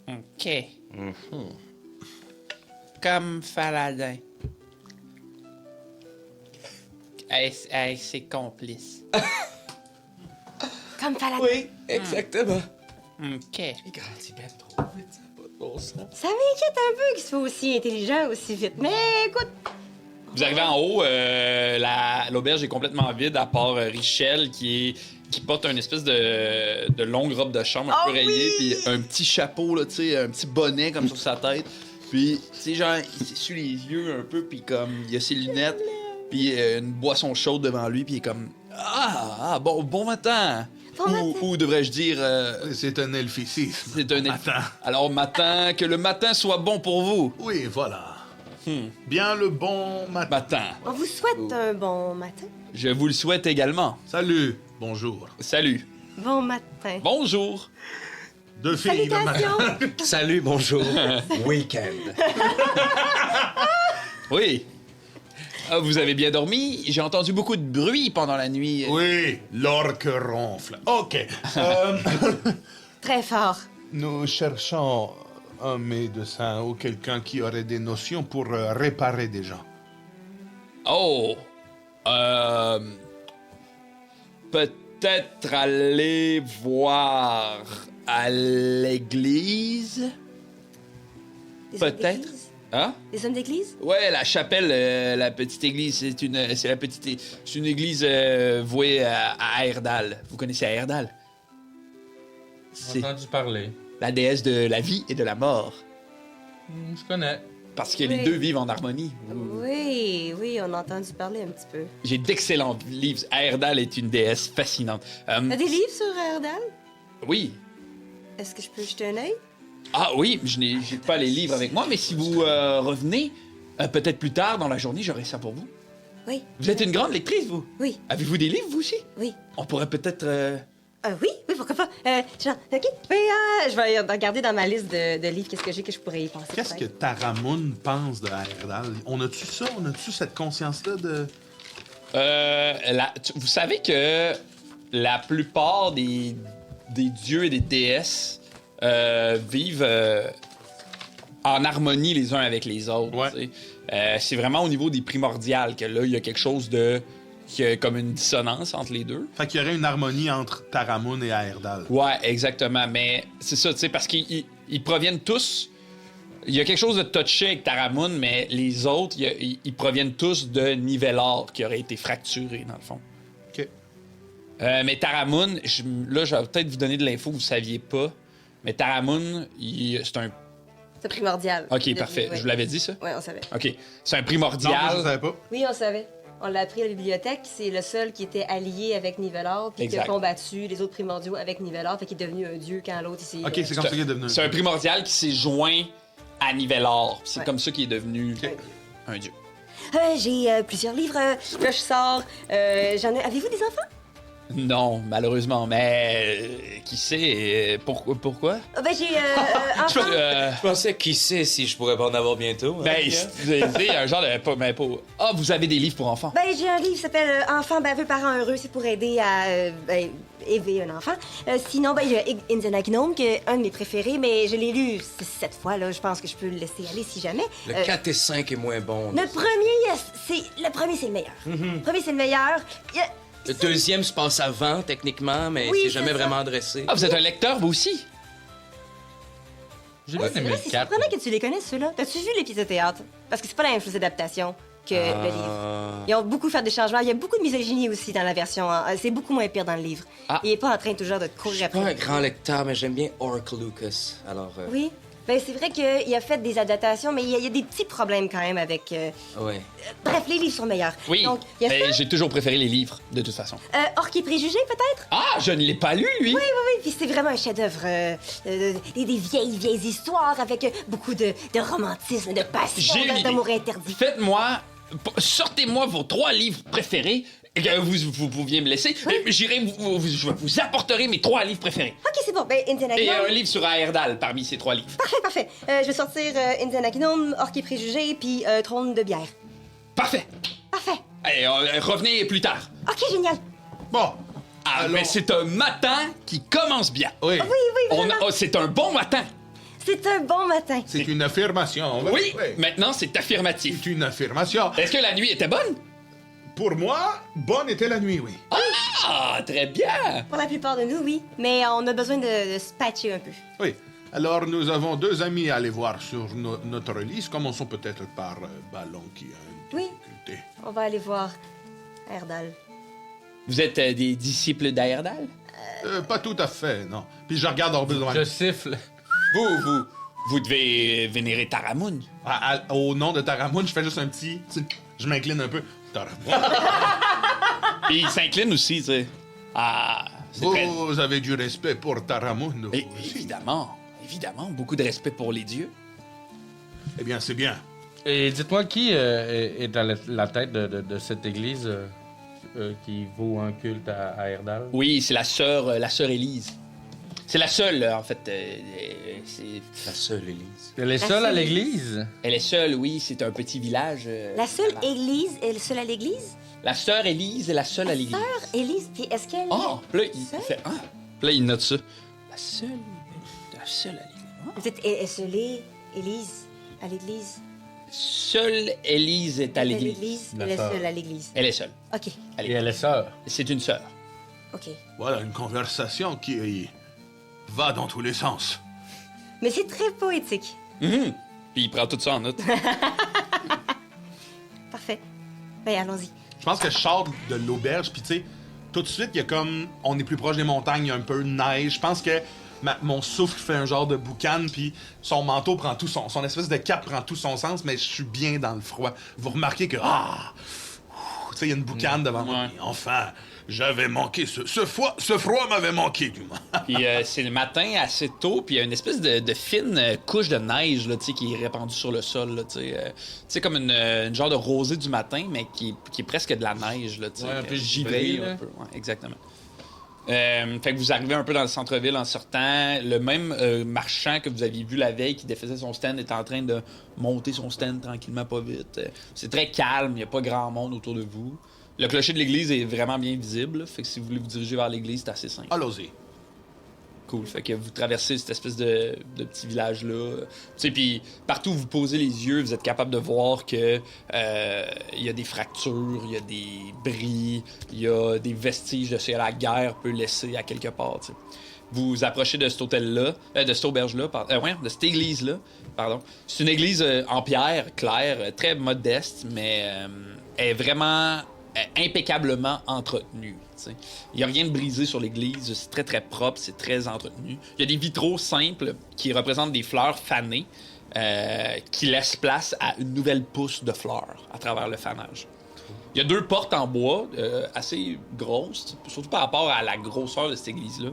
OK. Comme Faladin. Hey, c'est complice. Comme Paladin. Oui, exactement. OK. Il grandit bien trop vite, ça n'a pas de bon sens. Ça m'inquiète un peu qu'il soit aussi intelligent aussi vite. Mais écoute, Vous arrivez en haut, l'auberge est complètement vide, à part Richel qui porte une espèce de longue robe de chambre un peu rayée, puis un petit chapeau, là, tu sais, un petit bonnet comme sur sa tête. Puis, tu sais, genre, il s'essuie les yeux un peu, puis comme, il a ses lunettes, puis une boisson chaude devant lui, puis il est comme... bon matin! Bon matin. Ou devrais-je dire... C'est un elficisme. c'est un Matin. Alors, matin, que le matin soit bon pour vous. Oui, voilà. Bien le bon matin. Matin. on vous souhaite un bon matin. Je vous le souhaite également. Salut. Bonjour. Salut. Bon matin. Bonjour. Deux filles le matin. Salutations. Salut, bonjour. Week-end. Oui. Ah, vous avez bien dormi? J'ai entendu beaucoup de bruit pendant la nuit. Oui, l'orque ronfle. OK. Très fort. Nous cherchons un médecin ou quelqu'un qui aurait des notions pour réparer des gens. Oh. Peut-être aller voir à l'église? Des hommes Peut-être. d'église? Hein? Des hommes d'église? Ouais, la chapelle, la petite église, c'est une église vouée à Aerdal. Vous connaissez Aerdal? J'ai C'est entendu parler. la déesse de la vie et de la mort. Je connais. Parce que les Oui. deux vivent en harmonie. Oui, on a entendu parler un petit peu. J'ai d'excellents livres. Aerdal est une déesse fascinante. T'as des livres sur Erdal? Oui. Est-ce que je peux jeter un œil? Ah oui, j'ai pas les livres avec moi, mais si vous revenez, peut-être plus tard dans la journée, j'aurai ça pour vous. Oui. Vous êtes une grande lectrice, vous? Oui, Avez-vous des livres, vous aussi? oui. On pourrait peut-être... Oui, pourquoi pas. Genre, OK. Oui, je vais regarder dans ma liste de livres qu'est-ce que j'ai que je pourrais y penser. Qu'est-ce que peut-être. Taramoun pense de Herdal? On a-tu ça? On a-tu cette conscience-là de... vous savez que la plupart des dieux et des déesses vivent en harmonie les uns avec les autres. Ouais. Tu sais. C'est vraiment au niveau des primordiales que là, il y a quelque chose de... qui a comme une dissonance entre les deux. Fait qu'il y aurait une harmonie entre Taramoun et Herdal. Ouais, exactement. Mais c'est ça, tu sais, parce qu'ils proviennent tous... Il y a quelque chose de touché avec Taramoun, mais les autres, ils proviennent tous de Nivelor qui aurait été fracturé, dans le fond. OK. Mais Taramoun, là, je vais peut-être vous donner de l'info que vous saviez pas. Mais Taramoun, c'est un... C'est primordial. OK, parfait. Ouais. Je vous l'avais dit, ça? Oui, on savait. OK. C'est un Non, primordial. moi, je savais pas. Oui, on savait. On l'a appris à la bibliothèque. C'est le seul qui était allié avec Nivelor, puis qui a Exact. combattu les autres primordiaux avec Nivelor, fait qu'il est devenu un dieu quand l'autre ici. Ok, c'est comme ça qu'il est devenu. C'est un primordial qui s'est joint à Nivelor. C'est Ouais. comme ça qu'il est devenu un dieu. J'ai plusieurs livres. Là, je sors. J'en ai. Avez-vous des enfants? Non, malheureusement, mais qui sait pourquoi? J'ai Je enfants. Je pensais, qui sait si je pourrais pas en avoir bientôt. Ben, c'est un genre de Ah, vous avez des livres pour enfants? J'ai un livre qui s'appelle Enfants baveux, parents heureux. C'est pour aider à élever un enfant. Sinon, j'ai Indiana Gnome, qui est un de mes préférés, mais je l'ai lu 7 fois. Là, je pense que je peux le laisser aller si jamais. Le 4 et 5 est moins bon. Le premier, c'est le meilleur. Le premier, c'est le meilleur. Le deuxième se passe avant, techniquement, mais Oui, c'est c'est jamais ça. vraiment adressé. Ah, vous êtes un lecteur, vous aussi? J'ai bien C'est aimé vrai, le c'est 4. surprenant que tu les connaisses, ceux-là. T'as-tu vu les pièces de théâtre? Parce que c'est pas la même chose d'adaptation que le livre. Ils ont beaucoup fait des changements. Il y a beaucoup de misogynie aussi dans la version. C'est beaucoup moins pire dans le livre. Ah. Il est pas en train toujours de te Je courir suis pas après. un grand lecteur, mais j'aime bien Orc Lucas. Alors, Oui. C'est vrai qu'il a fait des adaptations, mais il y a des petits problèmes quand même avec. ouais. Bref, les livres sont meilleurs. Oui, Donc, il y a mais ça. j'ai toujours préféré les livres, de toute façon. Orc et préjugés, peut-être? Ah, je ne l'ai pas lu, lui! Oui, puis c'est vraiment un chef-d'œuvre. Des vieilles histoires avec beaucoup de romantisme, de passion, J'ai une idée. d'amour interdit. Faites-moi... Sortez-moi vos 3 livres préférés. Vous pouviez me laisser. Je vous apporterai mes 3 livres préférés. Ok, c'est bon. Indiana Et un Gnome. livre sur Aerdal parmi ces 3 livres. Parfait. Je vais sortir Indiana Gnome, Orc et préjugés, puis Trône de bière. Parfait. Parfait. Allez, revenez plus tard. Ok, génial. Bon. Ah, Alors- mais c'est un matin qui commence bien. Oui. C'est un bon matin. C'est un bon matin. C'est une affirmation. Oui, maintenant c'est affirmatif. C'est une affirmation. Est-ce que la nuit était bonne? Pour moi, bonne était la nuit, oui. Ah, très bien. Pour la plupart de nous, oui. Mais on a besoin de se patcher un peu. Oui. Alors, nous avons 2 amis à aller voir sur notre liste. Commençons peut-être par Ballon qui a une Oui. difficulté. On va aller voir Erdal. Vous êtes des disciples d'Aerdal? Pas tout à fait, non. Puis je regarde hors besoin. Je siffle. Vous devez vénérer Taramoun. Au nom de Taramoun, je fais juste un petit... Je m'incline un peu. Taramoun. Puis il s'incline aussi, tu sais. Ah, c'est très... Vous avez du respect pour Taramoun. Et, évidemment, beaucoup de respect pour les dieux. Eh bien, c'est bien. Et dites-moi qui est à la tête de cette église qui vaut un culte à Erdal? Oui, c'est la sœur Élise. C'est la seule, en fait. La seule Élise. Elle est seule à l'église? Elle est seule, oui, c'est un petit village. La seule église est le seul à l'église? La sœur Élise est la seule à l'église. Sœur Élise, puis est-ce qu'elle Ah, là, il seule? fait... Ah, là, il note ça. La seule à l'église. Ah. Vous êtes esselée, Élise, à l'église? Seule Élise est à l'église. La Elle est sœur. seule à l'église. Elle est seule. OK, Et elle est sœur. C'est une sœur. OK. Voilà une conversation qui va dans tous les sens. Mais c'est très poétique. Mhm. Puis il prend tout ça en note. Parfait. Allons-y. Je pense que je sors de l'auberge, puis tu sais, tout de suite, il y a comme... On est plus proche des montagnes, il y a un peu de neige. Je pense que mon souffle fait un genre de boucan, puis son manteau prend tout son espèce de cape prend tout son sens, mais je suis bien dans le froid. Vous remarquez que... Tu sais, il y a une boucane devant moi. Ouais. Enfin, j'avais manqué... Ce froid m'avait manqué, du moins. Puis c'est le matin assez tôt, puis il y a une espèce de fine couche de neige là, tu sais, qui est répandue sur le sol. Là, tu sais, comme une genre de rosée du matin, mais qui est presque de la neige. Là, tu sais, Ouais, un peu givrée, givrée, un là. peu. Ouais, exactement. Fait que vous arrivez un peu dans le centre-ville en sortant. Le même marchand que vous aviez vu la veille qui défaisait son stand est en train de monter son stand tranquillement, pas vite. C'est très calme, il n'y a pas grand monde autour de vous. Le clocher de l'église est vraiment bien visible, là, fait que si vous voulez vous diriger vers l'église, c'est assez simple. Allons-y. Cool. Fait que vous traversez cette espèce de petit village-là. Tu sais, puis partout où vous posez les yeux, vous êtes capable de voir que il y a des fractures, il y a des bris, il y a des vestiges de ce que la guerre peut laisser à quelque part, tu sais. Vous approchez de cet hôtel-là, de cette auberge-là, de cette église-là, pardon. C'est une église en pierre, claire, très modeste, mais elle est vraiment impeccablement entretenu. T'sais. Il n'y a rien de brisé sur l'église, c'est très très propre, c'est très entretenu. Il y a des vitraux simples qui représentent des fleurs fanées qui laissent place à une nouvelle pousse de fleurs à travers le fanage. Il y a 2 portes en bois assez grosses, surtout par rapport à la grosseur de cette église-là.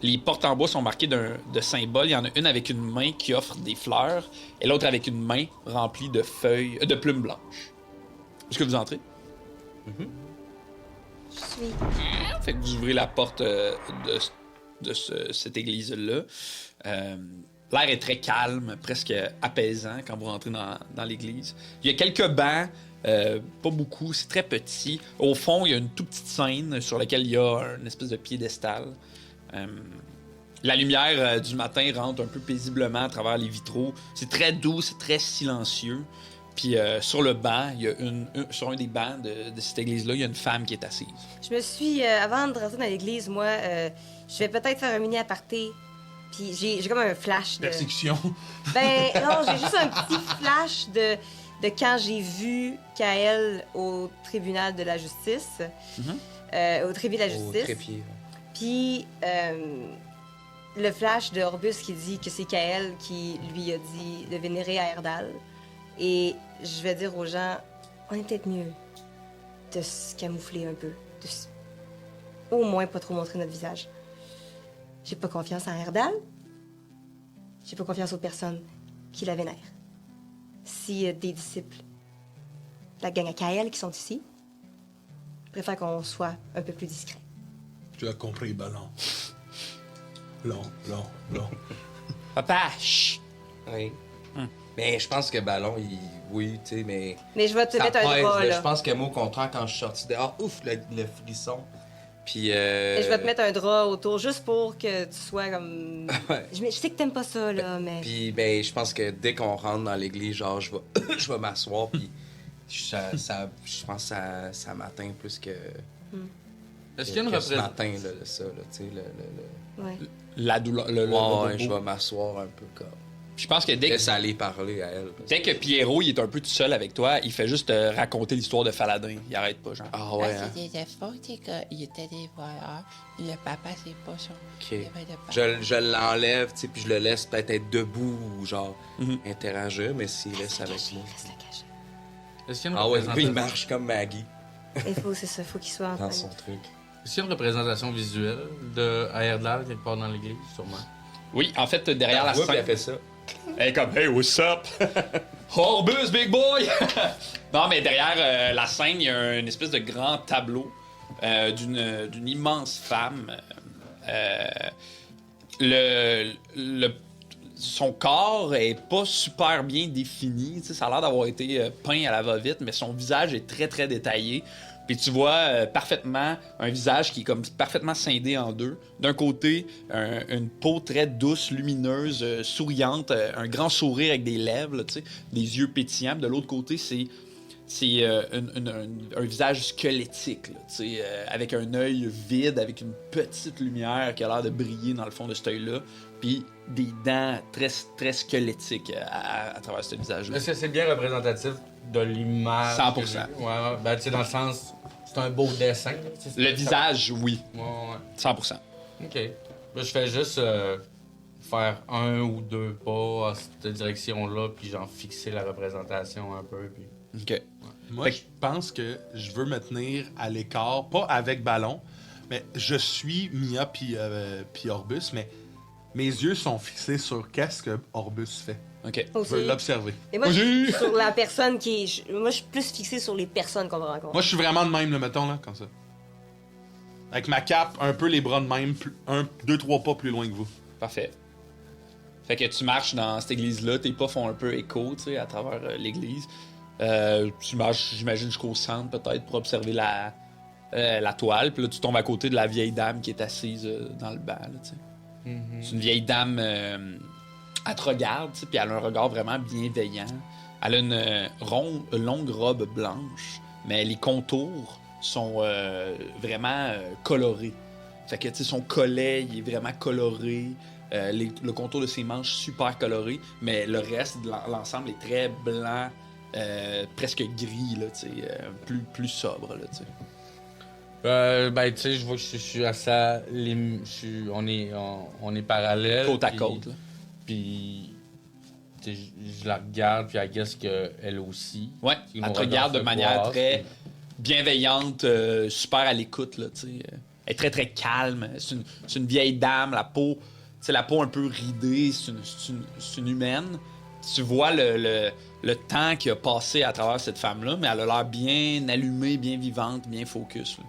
Les portes en bois sont marquées de symboles. Il y en a une avec une main qui offre des fleurs et l'autre avec une main remplie de feuilles, de plumes blanches. Est-ce que vous entrez? Je suis. Fait que vous ouvrez la porte de cette église-là. L'air est très calme, presque apaisant quand vous rentrez dans l'église. Il y a quelques bancs, pas beaucoup, c'est très petit. Au fond, il y a une toute petite scène sur laquelle il y a une espèce de piédestal. La lumière du matin rentre un peu paisiblement à travers les vitraux. C'est très doux, c'est très silencieux. Puis sur le banc, il y a sur un des bancs de cette église-là, il y a une femme qui est assise. Je me suis, avant de rentrer dans l'église, moi, je vais peut-être faire un mini aparté. Puis j'ai comme un flash de... Persécution. Ben non, j'ai juste un petit flash de quand j'ai vu Kael au tribunal de la justice. Au trépied de la justice. Au trépied. Puis le flash de Orbus qui dit que c'est Kael qui lui a dit de vénérer Aerdal. Et je vais dire aux gens, on est peut-être mieux de se camoufler un peu. Au moins pas trop montrer notre visage. J'ai pas confiance en Aerdal. J'ai pas confiance aux personnes qui la vénèrent. Si des disciples, la gang à Kael qui sont ici, je préfère qu'on soit un peu plus discret. Tu as compris, Ballon. Long. Papa, chut! Oui. Mais je pense que Ballon, oui, tu sais, mais... Mais je vais te ça mettre un pèse, drap, là. Je pense que moi, au contraire, quand je suis sorti dehors, ouf, le frisson. Puis... Et je vais te mettre un drap autour, juste pour que tu sois comme... Ouais. Je sais que t'aimes pas ça, là, mais... Puis, ben, je pense que dès qu'on rentre dans l'église, genre, je vais m'asseoir, puis je pense que ça m'atteint plus que... Est-ce qu'il y a une que ce représentation? matin, là, ça, là, tu sais, Ouais. La douleur, Ouais, je vais m'asseoir un peu comme... Je pense que dès que Laisse aller parler à elle. Dès que Pierrot il est un peu tout seul avec toi, il fait juste raconter l'histoire de Faladin. Il arrête pas, genre. Ah ouais, hein? C'était fort, c'est qu'il était des voleurs. Le papa, c'est pas son. OK. Il y avait de papa. Je l'enlève, tu sais, puis je le laisse peut-être être debout ou genre interagir, mais s'il reste avec moi. Reste la cache. Est-ce qu'il y a une Ah ouais, représentation... lui, il marche comme Maggie C'est ça, faut qu'il soit en dans train. son truc. Est-ce qu'il y a une représentation visuelle de Aerdal quelque part dans l'église, sûrement? Oui, en fait, derrière la Ouais, puis elle scène. fait ça. Elle est comme, hey, what's up? Orbus, big boy! Non, mais derrière la scène, il y a une espèce de grand tableau d'une immense femme. Son corps est pas super bien défini. Tu sais, ça a l'air d'avoir été peint à la va-vite, mais son visage est très, très détaillé. Puis tu vois parfaitement un visage qui est comme parfaitement scindé en deux. D'un côté, une peau très douce, lumineuse, souriante, un grand sourire avec des lèvres, là, tu sais, des yeux pétillants. Puis de l'autre côté, c'est un visage squelettique, là, tu sais, avec un œil vide, avec une petite lumière qui a l'air de briller dans le fond de cet œil-là. Puis des dents très, très squelettiques à travers ce visage-là. Est-ce que c'est bien représentatif de l'image? 100%. que j'ai? Ouais, ben tu sais, dans le sens, c'est un beau dessin. Là, tu sais, Le ça- visage, oui. Ouais. 100%. OK. Ben, je fais juste faire 1 ou 2 pas à cette direction-là, puis genre fixer la représentation un peu, puis... OK. Moi, je pense que je veux me tenir à l'écart, pas avec Ballon, mais je suis Mia puis Orbus, mais mes yeux sont fixés sur qu'est-ce que Orbus fait. OK. Je veux l'observer. Et moi, je suis sur la personne qui est... Moi, je suis plus fixée sur les personnes qu'on va rencontrer. Moi, je suis vraiment de même, le mettons, là, comme ça. Avec ma cape, un peu les bras de même, 2, 3 pas plus loin que vous. Parfait. Fait que tu marches dans cette église-là, tes pas font un peu écho, tu sais, à travers l'église. Tu marches, j'imagine, jusqu'au centre, peut-être, pour observer la toile. Puis là, tu tombes à côté de la vieille dame qui est assise dans le banc, là, tu sais. C'est une vieille dame... elle te regarde, tu sais, puis elle a un regard vraiment bienveillant. Elle a une longue robe blanche, mais les contours sont vraiment colorés. Fait que, tu sais, son collet, il est vraiment coloré. Le contour de ses manches, super coloré. Mais le reste, l'ensemble est très blanc, presque gris, là, tu sais, plus sobre, là, tu sais. Ben, tu sais, je vois que je suis à ça. On est parallèles. Côte à puis- côte, là. Puis, tu sais, je la regarde, puis I guess qu'elle aussi. Ouais, Puis elle mon te regarde de regard se manière croise, très puis- bienveillante, super à l'écoute, là, tu sais. Elle est très, très calme. C'est une vieille dame, la peau un peu ridée, c'est une humaine. Tu vois le temps qui a passé à travers cette femme-là, mais elle a l'air bien allumée, bien vivante, bien focus, là.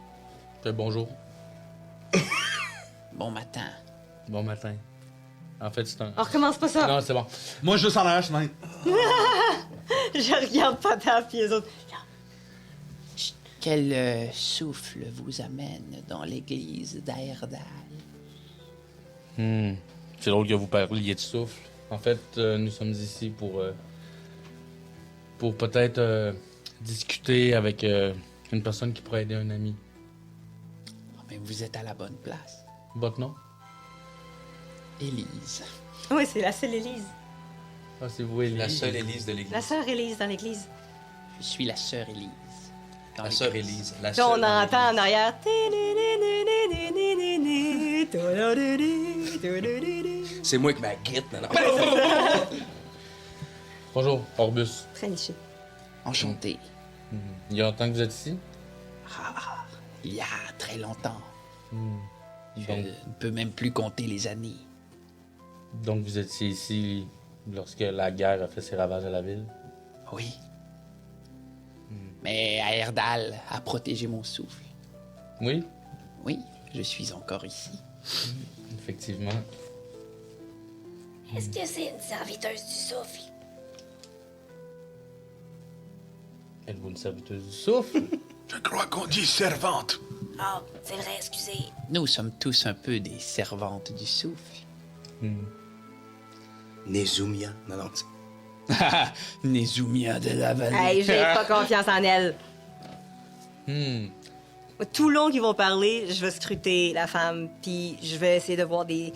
Bonjour. Bon matin. Bon matin. En fait, c'est un. On recommence pas ça. Non, c'est bon. Moi, juste en arrière, je suis même. Je regarde pas ta puis les autres. Quel souffle vous amène dans l'église d'Aerdal? C'est drôle que vous parliez de souffle. En fait, nous sommes ici pour peut-être discuter avec une personne qui pourrait aider un ami. Mais vous êtes à la bonne place. Votre nom? Élise. Oui, c'est la seule Élise. Ah, c'est vous, Élie. La seule Élise de La l'église. sœur Élise dans l'église. Je suis la sœur Élise. Dans La l'église. sœur Élise. La Puis seule on dans entend en l'église. arrière. C'est moi qui m'a guette, non? Bonjour, Orbus. Très niché. Enchanté. Il y a longtemps que vous êtes ici? Il y a très longtemps. Je Donc- ne peux même plus compter les années. Donc vous étiez ici lorsque la guerre a fait ses ravages à la ville? Oui. Mais Aerdal a protégé mon souffle. Oui, Oui, je suis encore ici. effectivement. Est-ce que c'est une serviteuse du souffle? Êtes-vous une serviteuse du souffle? Je crois qu'on dit servante. Ah, c'est vrai, excusez. Nous sommes tous un peu des servantes du souffle. Nezumia. Non, non, Nezumia de la vallée. Hey, j'ai pas confiance en elle. Tout le long qu'ils vont parler, je vais scruter la femme, puis je vais essayer de voir des...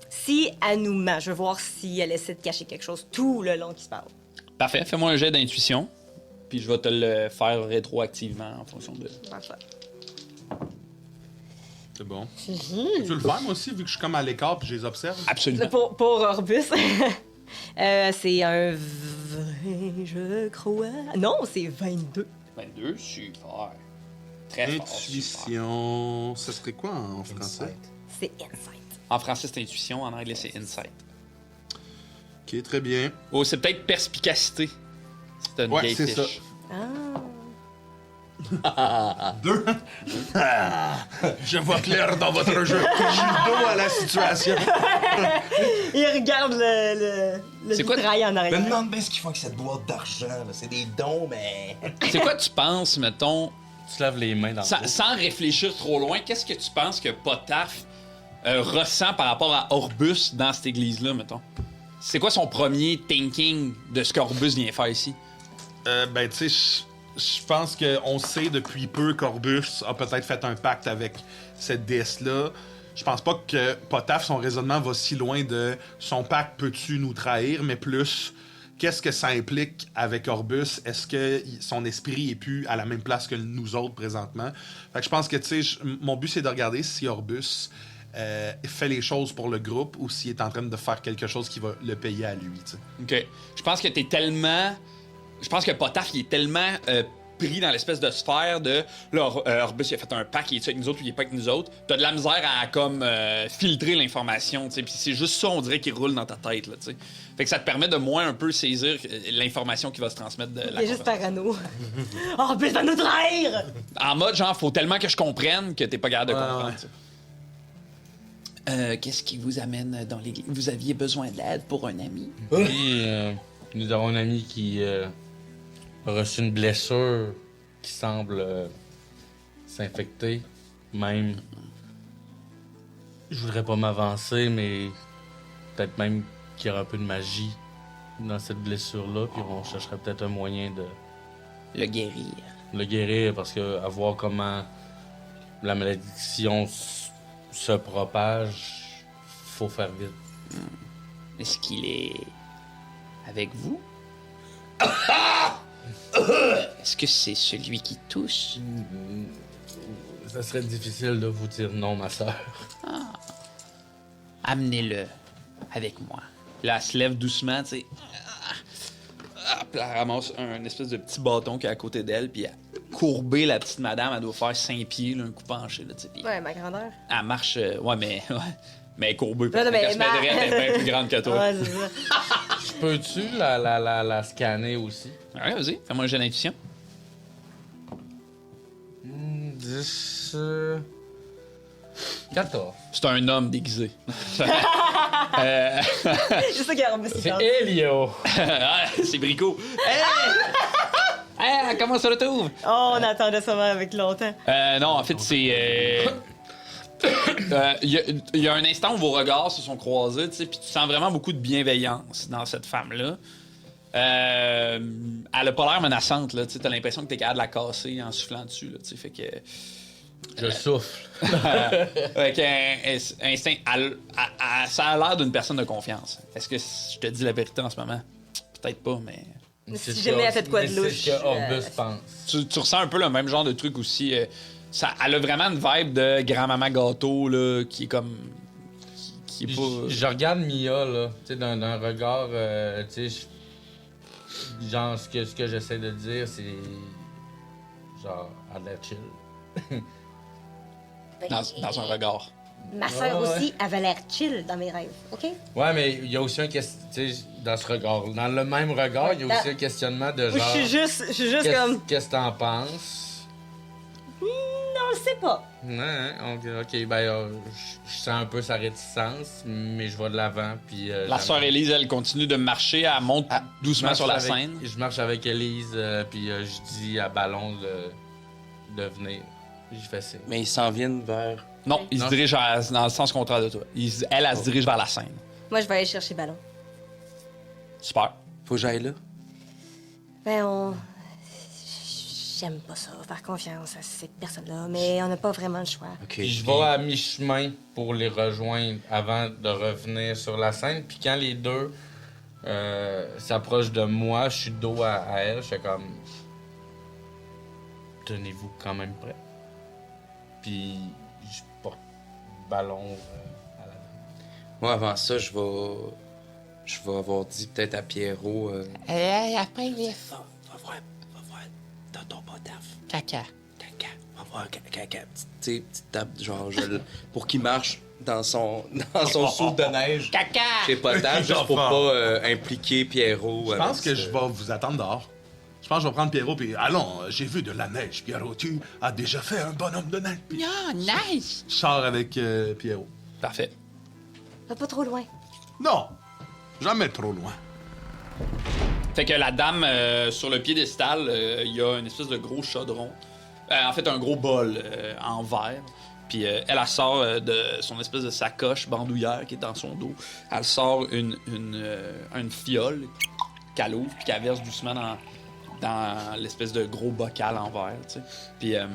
Si elle nous ment, je vais voir si elle essaie de cacher quelque chose tout le long qu'ils se parlent. Parfait, fais-moi un jet d'intuition, puis je vais te le faire rétroactivement en fonction de... Parfait. C'est bon. Tu veux le faire, moi aussi, vu que je suis comme à l'écart puis je les observe? Absolument. Pour Orbus, c'est un 20, je crois. Non, c'est 22. 22, super. Très fort, super. Intuition. Ça serait quoi en français? Insight. C'est Insight. En français, c'est intuition, en anglais, c'est insight. Ok, très bien. Oh, c'est peut-être perspicacité. C'est une Ouais, vieille c'est fiche. Ah. 2. Je vois clair dans votre jeu. Je suis dos à la situation. Il regarde le C'est quoi- vitrail en Je me arrière. demande bien ce qu'ils font avec cette boîte d'argent. là. C'est des dons, mais. C'est quoi tu penses, mettons, Tu laves les mains dans le sans réfléchir trop loin, qu'est-ce que tu penses que Potaf ressent par rapport à Orbus dans cette église-là, mettons? C'est quoi son premier thinking de ce qu'Orbus vient faire ici? Ben, tu sais, je pense qu'on sait depuis peu qu'Orbus a peut-être fait un pacte avec cette déesse-là. Je pense pas que Potaf, son raisonnement va si loin de son pacte peux-tu nous trahir, mais plus qu'est-ce que ça implique avec Orbus? Est-ce que son esprit est plus à la même place que nous autres présentement? Fait que je pense que, tu sais, mon but c'est de regarder si Orbus fait les choses pour le groupe ou s'il est en train de faire quelque chose qui va le payer à lui, tu sais. OK. Je pense que t'es tellement... Je pense que Potaf, il est tellement pris dans l'espèce de sphère de... Là, Orbus, il a fait un pack, il est avec nous autres ou il est pas avec nous autres. T'as de la misère à, comme, filtrer l'information, tu sais. Puis c'est juste ça, on dirait, qui roule dans ta tête, là, tu sais. Fait que ça te permet de moins un peu saisir l'information qui va se transmettre de la Il est juste conversation. parano. Orbus va nous trahir! En mode, genre, faut tellement que je comprenne que t'es pas capable de comprendre, ouais. tu sais. Qu'est-ce qui vous amène dans l'église? Vous aviez besoin d'aide pour un ami? Oui, nous avons un ami qui a reçu une blessure qui semble s'infecter. Même, je voudrais pas m'avancer, mais peut-être même qu'il y aurait un peu de magie dans cette blessure-là, puis on chercherait peut-être un moyen de Le guérir. le guérir, parce que à voir comment la malédiction se propage, faut faire vite. Est-ce qu'il est avec vous? Est-ce que c'est celui qui tousse? Ça serait difficile de vous dire non, ma sœur. Amenez-le avec moi. Là, elle se lève doucement, tu sais. Puis elle ramasse un espèce de petit bâton qui est à côté d'elle, puis elle courber la petite madame, elle doit faire 5 pieds, là, un coup penché, là, tu sais. Puis Ouais, ma grandeur. elle marche, mais elle est courbée. Non, non, mais Elle se met droite, elle est bien plus grande que toi. Ouais, c'est ça. Je peux-tu la scanner aussi? Ouais, vas-y, fais-moi un jeu d'intuition. 10... 14. C'est un homme déguisé. C'est ça qui a remis C'est Elio. C'est Brico. Hey, comment ça le trouve? Oh, on attendait ça avec longtemps. Non, en fait, c'est. Il y a un instant où vos regards se sont croisés, tu sais, puis tu sens vraiment beaucoup de bienveillance dans cette femme-là. Elle a pas l'air menaçante, là, tu sais, t'as l'impression que t'es capable de la casser en soufflant dessus, là, tu sais, fait que. Je souffle. Avec un instinct. Ça a l'air d'une personne de confiance. Est-ce que je te dis la vérité en ce moment? Peut-être pas, mais. C'est Si ce jamais que- elle fait de quoi de mais louche, C'est ce que Orbus pense. Tu ressens un peu le même genre de truc aussi. Elle a vraiment une vibe de grand-maman gâteau, là, qui est comme. Qui est pas. Je regarde Mia, là, tu sais, d'un regard, tu sais, genre, ce que j'essaie de dire, c'est. Genre, à l'air chill. Dans un regard. Ma soeur Ouais, aussi avait l'air chill dans mes rêves, OK? Ouais, mais il y a aussi un questionnement, tu sais, dans ce regard. Dans le même regard, il y a aussi un questionnement de Moi, genre. je suis juste comme... Qu'est-ce que t'en penses? Non, je sais pas. Ouais, ok, ben, je sens un peu sa réticence, mais je vais de l'avant, puis... La sœur Élise, elle continue de marcher, elle monte doucement sur la scène. Je marche avec Elise, puis je dis à Ballon de venir. J'y fais signe. Mais ils s'en viennent vers. Non, il se Non. dirige dans le sens contraire de toi. Elle se dirige vers la scène. Moi, je vais aller chercher Ballon. Super. Faut que j'aille là. Ben, j'aime pas ça, faire confiance à cette personne-là, mais on n'a pas vraiment le choix. Ok. Puis je vais à mi-chemin pour les rejoindre avant de revenir sur la scène. Puis quand les deux s'approchent de moi, je suis dos à elle, je fais comme... Tenez-vous quand même prêt. Puis je porte Ballon à la... Moi, avant ça, je vais avoir dit peut-être à Pierrot. Après, il est Va voir dans ton potaf. caca. Caca. Va voir caca. Petite table, genre, pour qu'il marche dans son soude de neige. Caca! Chez potaf, juste pour pas impliquer Pierrot. Je pense que je vais vous attendre dehors. Je pense que je vais prendre Pierrot, puis allons, j'ai vu de la neige, Pierrot. Tu as déjà fait un bonhomme de neige. Puis Oh, nice! je sors avec Pierrot. Parfait. Va pas trop loin. Non, jamais trop loin. Fait que la dame, sur le piédestal, il y a une espèce de gros chaudron. En fait, un gros bol en verre. Puis elle sort de son espèce de sacoche bandoulière qui est dans son dos. Elle sort une fiole qu'elle ouvre puis qu'elle verse doucement dans l'espèce de gros bocal en verre, tu sais. Puis elle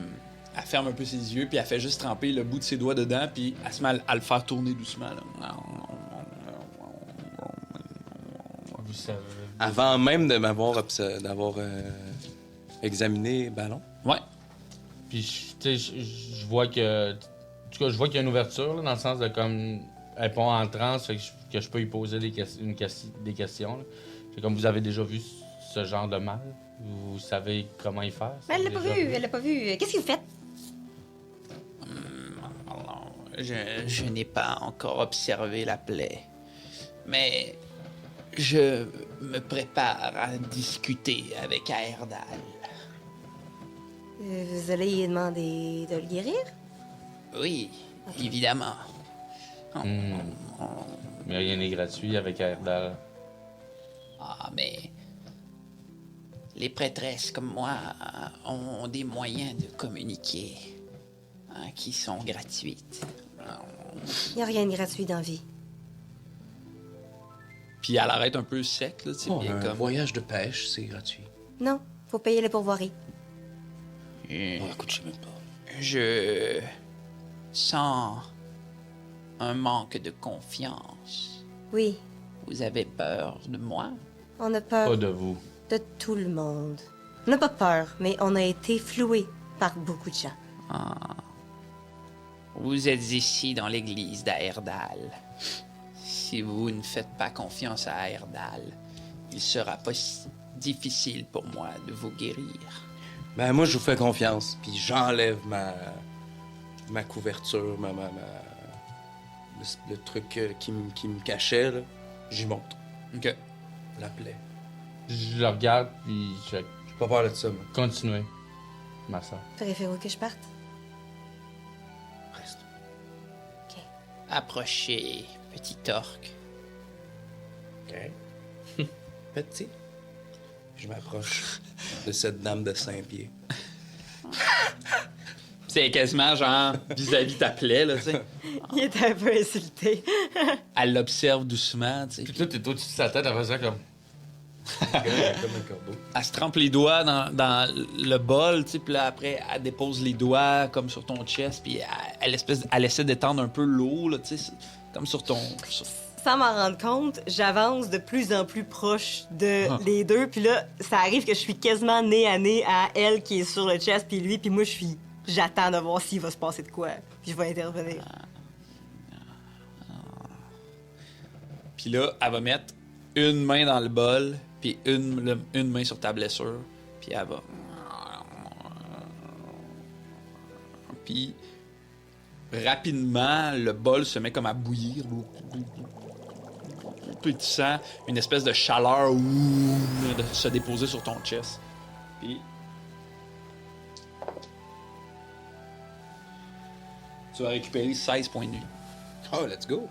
ferme un peu ses yeux puis elle fait juste tremper le bout de ses doigts dedans puis elle se met à le faire tourner doucement, là. Vous savez... Avant même de d'avoir examiné Ballon. Ouais. Puis, tu sais, je vois que... En tout cas, je vois qu'il y a une ouverture, là, dans le sens de comme... Elle n'est pas en transe, fait que je peux y poser des questions. Là. Fait comme vous avez déjà vu ce genre de mal, vous savez comment y faire. Mais elle l'a pas vu, elle l'a pas vu. Qu'est-ce que vous faites? Alors, je n'ai pas encore observé la plaie, mais je me prépare à discuter avec Aerdal. Vous allez lui demander de le guérir? Oui, évidemment. Mais rien n'est gratuit avec Aerdal. Ah, mais les prêtresses comme moi ont des moyens de communiquer qui sont gratuites. Il n'y a rien de gratuit dans la vie. Puis elle arrête un peu sec, là, tu sais. Oh, puis elle est un comme... voyage de pêche, c'est gratuit. Non, faut payer les pourvoiries. Écoute, je sais même pas. Je sens un manque de confiance. Oui, Vous avez peur de moi? on a peur Pas de vous. de tout le monde. On n'a pas peur, mais on a été floués par beaucoup de gens. Vous êtes ici dans l'église d'Aerdal. Si vous ne faites pas confiance à Aerdal, il sera pas si difficile pour moi de vous guérir. Ben, moi, je vous fais confiance, puis j'enlève ma couverture, le truc qui me cachait, là. J'y monte. OK. La plaie. Je le regarde, puis je vais J'ai pas peur de ça, moi. continuer. Ma soeur. Préférez-vous que je parte? Reste. OK. Approchez, petit orc. OK. Petit. Je m'approche de cette dame de 5 pieds. C'est quasiment genre vis-à-vis ta plaie, là, tu sais. Il était un peu insulté. Elle l'observe doucement, tu sais. Puis toi, t'es au-dessus de sa tête, elle fait ça comme. Comme un corbeau. Elle se trempe les doigts dans le bol, tu sais, puis là, après, elle dépose les doigts comme sur ton chest, puis elle essaie d'étendre un peu l'eau, là, tu sais, comme sur ton... Sans m'en rendre compte, j'avance de plus en plus proche de les deux, puis là, ça arrive que je suis quasiment nez à nez à elle qui est sur le chest, puis lui, puis moi, j'attends de voir s'il va se passer de quoi, puis je vais intervenir. Puis là, elle va mettre une main dans le bol, puis une main sur ta blessure, puis elle va... Puis rapidement, le bol se met comme à bouillir. Puis tu sens une espèce de chaleur de se déposer sur ton chest. Puis... tu vas récupérer 16 points de nuit. Oh, let's go.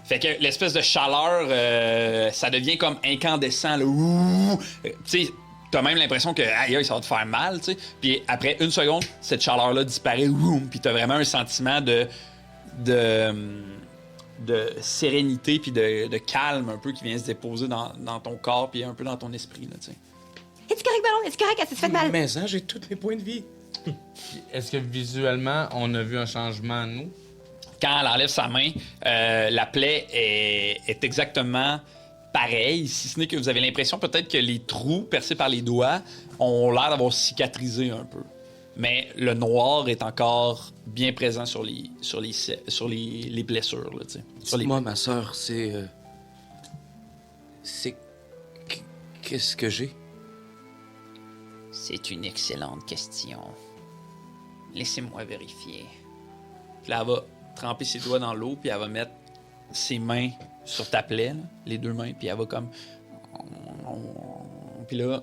Fait que l'espèce de chaleur, ça devient comme incandescent. Là. Ouh! Tu sais, t'as même l'impression que aïe, ça va te faire mal, tu sais. Puis après une seconde, cette chaleur-là disparaît. Ouh! Puis t'as vraiment un sentiment de sérénité puis de calme un peu qui vient se déposer dans ton corps puis un peu dans ton esprit, là, tu sais. Es-tu correct, Ballon? Es-tu correct? Est-ce que tu fait mal? Mais ça, j'ai tous mes points de vie. Est-ce que visuellement, on a vu un changement, nous? Quand elle enlève sa main, la plaie est exactement pareille, si ce n'est que vous avez l'impression peut-être que les trous percés par les doigts ont l'air d'avoir cicatrisé un peu. Mais le noir est encore bien présent sur les blessures, là, tu sais. Sur les... Moi, ma soeur, Qu'est-ce que j'ai? C'est une excellente question. Laissez-moi vérifier. Puis là, elle va tremper ses doigts dans l'eau, puis elle va mettre ses mains sur ta plaie, là, les deux mains, puis elle va comme... Puis là,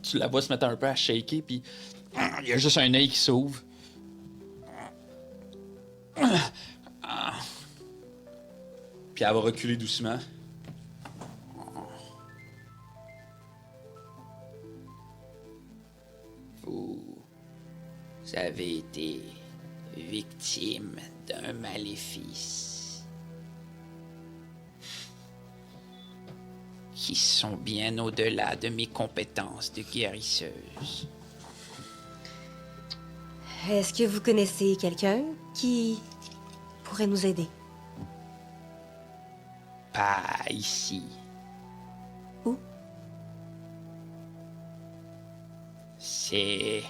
tu la vois se mettre un peu à shaker, puis il y a juste un œil qui s'ouvre. Puis elle va reculer doucement. Vous avez été victime d'un maléfice qui sont bien au-delà de mes compétences de guérisseuse. Est-ce que vous connaissez quelqu'un qui pourrait nous aider? Pas ici. Où? C'est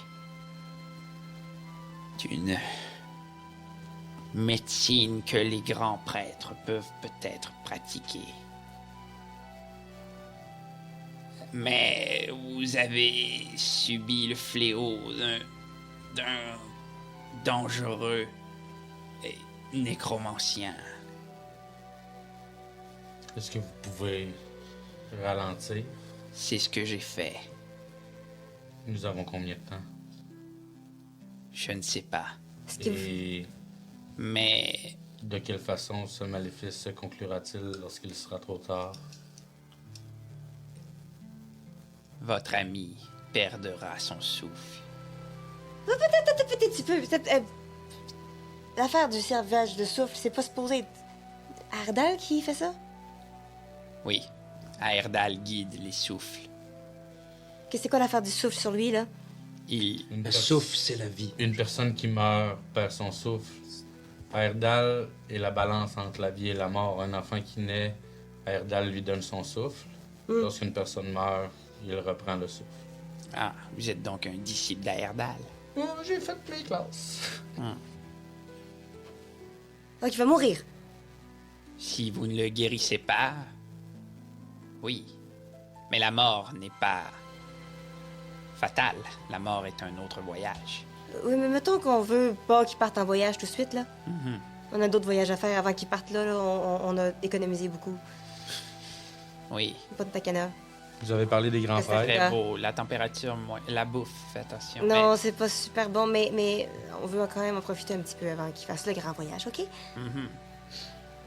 une médecine que les grands prêtres peuvent peut-être pratiquer. Mais vous avez subi le fléau d'un dangereux nécromancien. Est-ce que vous pouvez ralentir? C'est ce que j'ai fait. Nous avons combien de temps? Je ne sais pas. Est-ce que vous... Et Mais de quelle façon ce maléfice se conclura-t-il lorsqu'il sera trop tard? votre ami perdra son souffle. Petit peu. L'affaire du servage de souffle, c'est pas supposé être Ardal qui fait ça? Oui, Aerdal guide les souffles. Que c'est quoi l'affaire du souffle sur lui, là? Le souffle, c'est la vie. Une personne qui meurt perd son souffle. Aerdal est la balance entre la vie et la mort. Un enfant qui naît, Aerdal lui donne son souffle. Lorsqu'une personne meurt, il reprend le souffle. Ah, vous êtes donc un disciple d'Aerdal. J'ai fait mes classes. Donc, il va mourir. Si vous ne le guérissez pas, oui. Mais la mort n'est pas fatale. La mort est un autre voyage. Oui, mais mettons qu'on veut pas qu'il parte en voyage tout de suite, là. Mhm. On a d'autres voyages à faire avant qu'il parte, là. On a économisé beaucoup. Oui, Pas de tacana. Vous avez parlé des grands Reste frères. très Ah. beau. La température, la bouffe, fais attention. Non, c'est pas super bon, mais on veut quand même en profiter un petit peu avant qu'il fasse le grand voyage, OK? Mhm.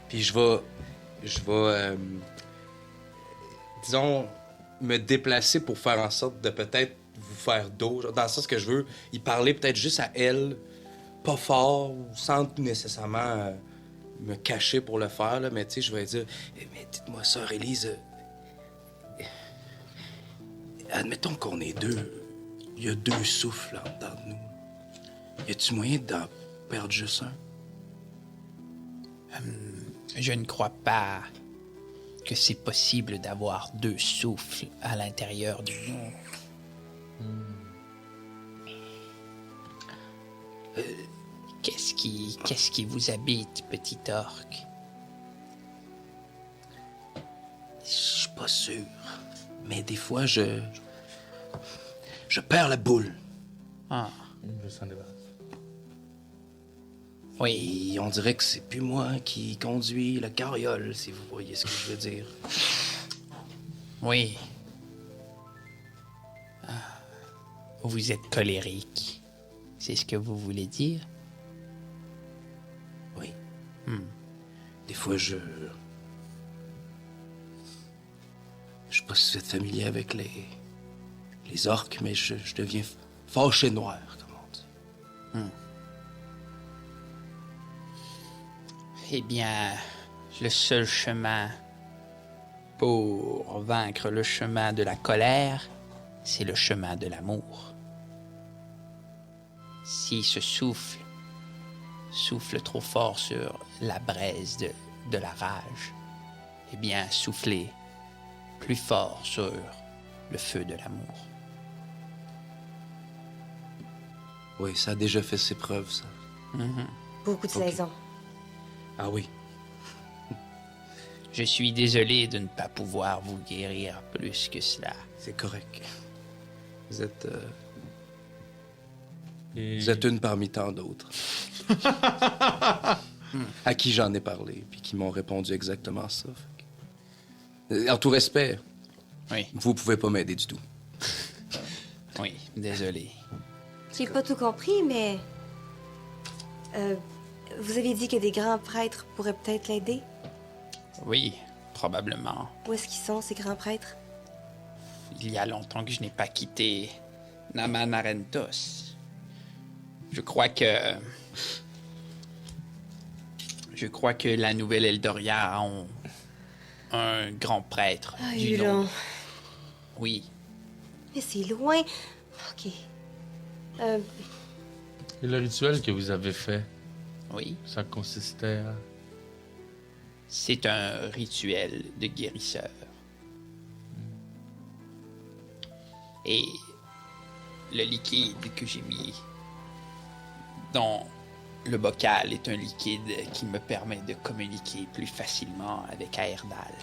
Puis je vais, disons, me déplacer pour faire en sorte de peut-être vous faire dos. Dans le sens que je veux y parler peut-être juste à elle, pas fort, ou sans nécessairement me cacher pour le faire, là, mais tu sais, je vais dire, mais dites-moi, sœur Élise, admettons qu'on est deux. Il y a deux souffles en dedans de nous. Y a-tu moyen d'en perdre juste un? Je ne crois pas que c'est possible d'avoir deux souffles à l'intérieur du monde. Qu'est-ce qui vous habite, petit orc? Je suis pas sûr. Mais des fois, je perds la boule. Ah, Je s'en débarrasse. oui. Et on dirait que c'est plus moi qui conduis la carriole, si vous voyez ce que je veux dire. Oui. Ah. Vous êtes colérique. C'est ce que vous voulez dire? Oui. Hmm. Des fois, je suis pas si familier avec les orques, mais je deviens fâché noir, comme on dit. Eh bien, le seul chemin pour vaincre le chemin de la colère, c'est le chemin de l'amour. Si ce souffle trop fort sur la braise de la rage, eh bien, soufflez plus fort sur le feu de l'amour. Oui, ça a déjà fait ses preuves, ça. Beaucoup de Ok. saisons. Ah oui. Je suis désolé de ne pas pouvoir vous guérir plus que cela. C'est correct. Vous êtes Et- Vous êtes une parmi tant d'autres. À qui j'en ai parlé, puis qui m'ont répondu exactement ça. Fait que- En tout respect, Oui, vous pouvez pas m'aider du tout. oui, désolé. J'ai pas tout compris, mais... vous avez dit que des grands prêtres pourraient peut-être l'aider? Oui, probablement. Où est-ce qu'ils sont, ces grands prêtres? Il y a longtemps que je n'ai pas quitté Namanarentos. Je crois que la nouvelle Eldoria ont un grand prêtre. Ah, du nom- Hulon. Oui, Mais c'est loin. OK. Et le rituel que vous avez fait, oui. ça consistait à... C'est un rituel de guérisseur. Et le liquide que j'ai mis dans le bocal est un liquide qui me permet de communiquer plus facilement avec Aerdal.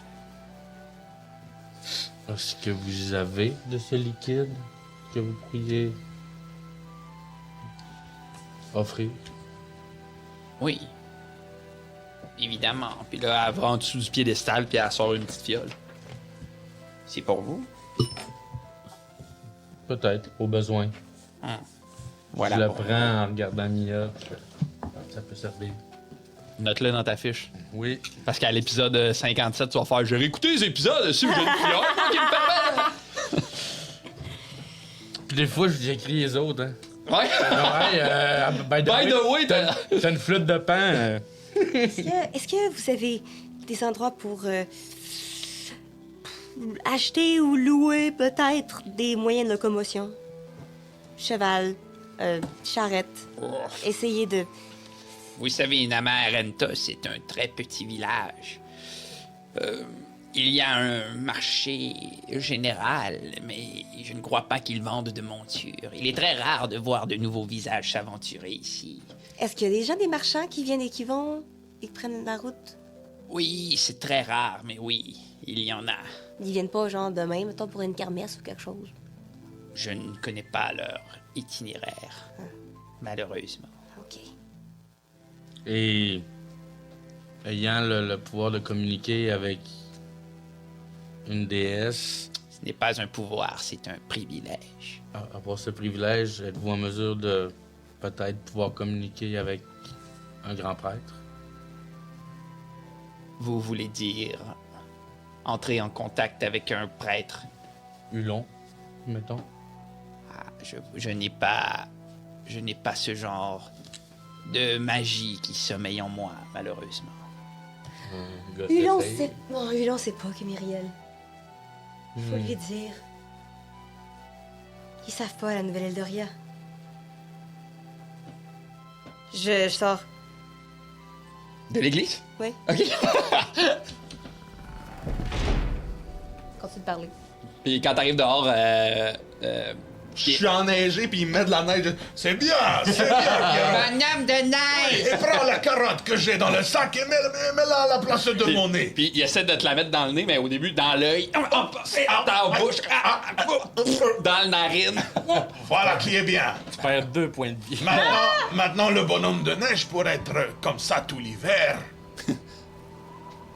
Est-ce que vous avez de ce liquide que vous pourriez offrir? Oui. Évidemment. Puis là, elle va en dessous du piédestal, puis elle sort une petite fiole. C'est pour vous? Peut-être, au besoin. Voilà. Je le pour- prends en regardant Mia. Ça peut servir. Note-le dans ta fiche. Oui. Parce qu'à l'épisode 57, tu vas faire « J'ai réécouté les épisodes, si j'ai une fiole, moi qui me permet! Puis des fois, j'écris les autres, hein. » Ouais. Ouais, by By the way, t'as une flûte de pan. Est-ce que vous avez des endroits pour acheter ou louer peut-être des moyens de locomotion? Cheval, charrette. Essayez de... Vous savez, Namarenta, c'est un très petit village. Il y a un marché général, mais je ne crois pas qu'ils vendent de montures. Il est très rare de voir de nouveaux visages s'aventurer ici. Est-ce qu'il y a des gens, des marchands qui viennent et qui vont et qui prennent la route? Oui, c'est très rare, mais oui, il y en a. Ils viennent pas, genre, demain, mettons, pour une kermesse ou quelque chose? Je ne connais pas leur itinéraire, malheureusement. OK. Et ayant le pouvoir de communiquer avec une déesse, Ce n'est pas un pouvoir, c'est un privilège. avoir ce privilège, êtes-vous en mesure de peut-être pouvoir communiquer avec un grand prêtre? Vous voulez dire entrer en contact avec un prêtre? Hulon, mettons. Ah, je n'ai pas ce genre de magie qui sommeille en moi, malheureusement. Hulon sait... Non, Hulon sait pas que Myriel. Faut lui dire. Ils savent pas, la nouvelle Eldoria. Je sors. De l'église? Oui. OK. Continue de parler. Puis quand t'arrives dehors, Je suis enneigé, puis il me met de la neige. C'est bien, bien. Bonhomme de neige! Et prends la carotte que j'ai dans le sac et mets-la à la place de mon nez. puis il essaie de te la mettre dans le nez, mais au début, dans l'œil, dans la bouche, dans le narine. Voilà qui est bien. Tu perds 2 points de vie. Maintenant, le bonhomme de neige pourrait être comme ça tout l'hiver.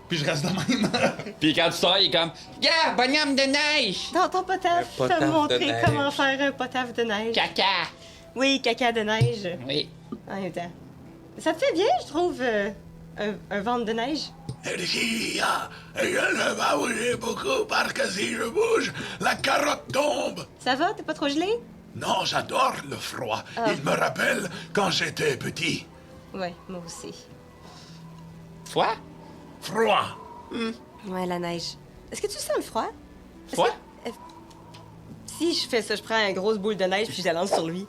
Puis je reste de même. Puis quand tu sors, il est comme Yeah, bonhomme de neige! Dans ton potaf, Un potaf t'as montré de neige. comment faire un potaf de neige. Caca! Oui, caca de neige. Oui. En même temps. Ça te fait bien, je trouve, un ventre de neige. Je ne vais bouger beaucoup parce que si je bouge, la carotte tombe. Ça va, t'es pas trop gelé? Non, j'adore le froid. Il me rappelle quand j'étais petit. Ouais, moi aussi. Toi? Froid. Ouais, la neige. Est-ce que tu sens le froid? Est-ce Froid? que- si je fais ça, je prends une grosse boule de neige puis je la lance sur lui.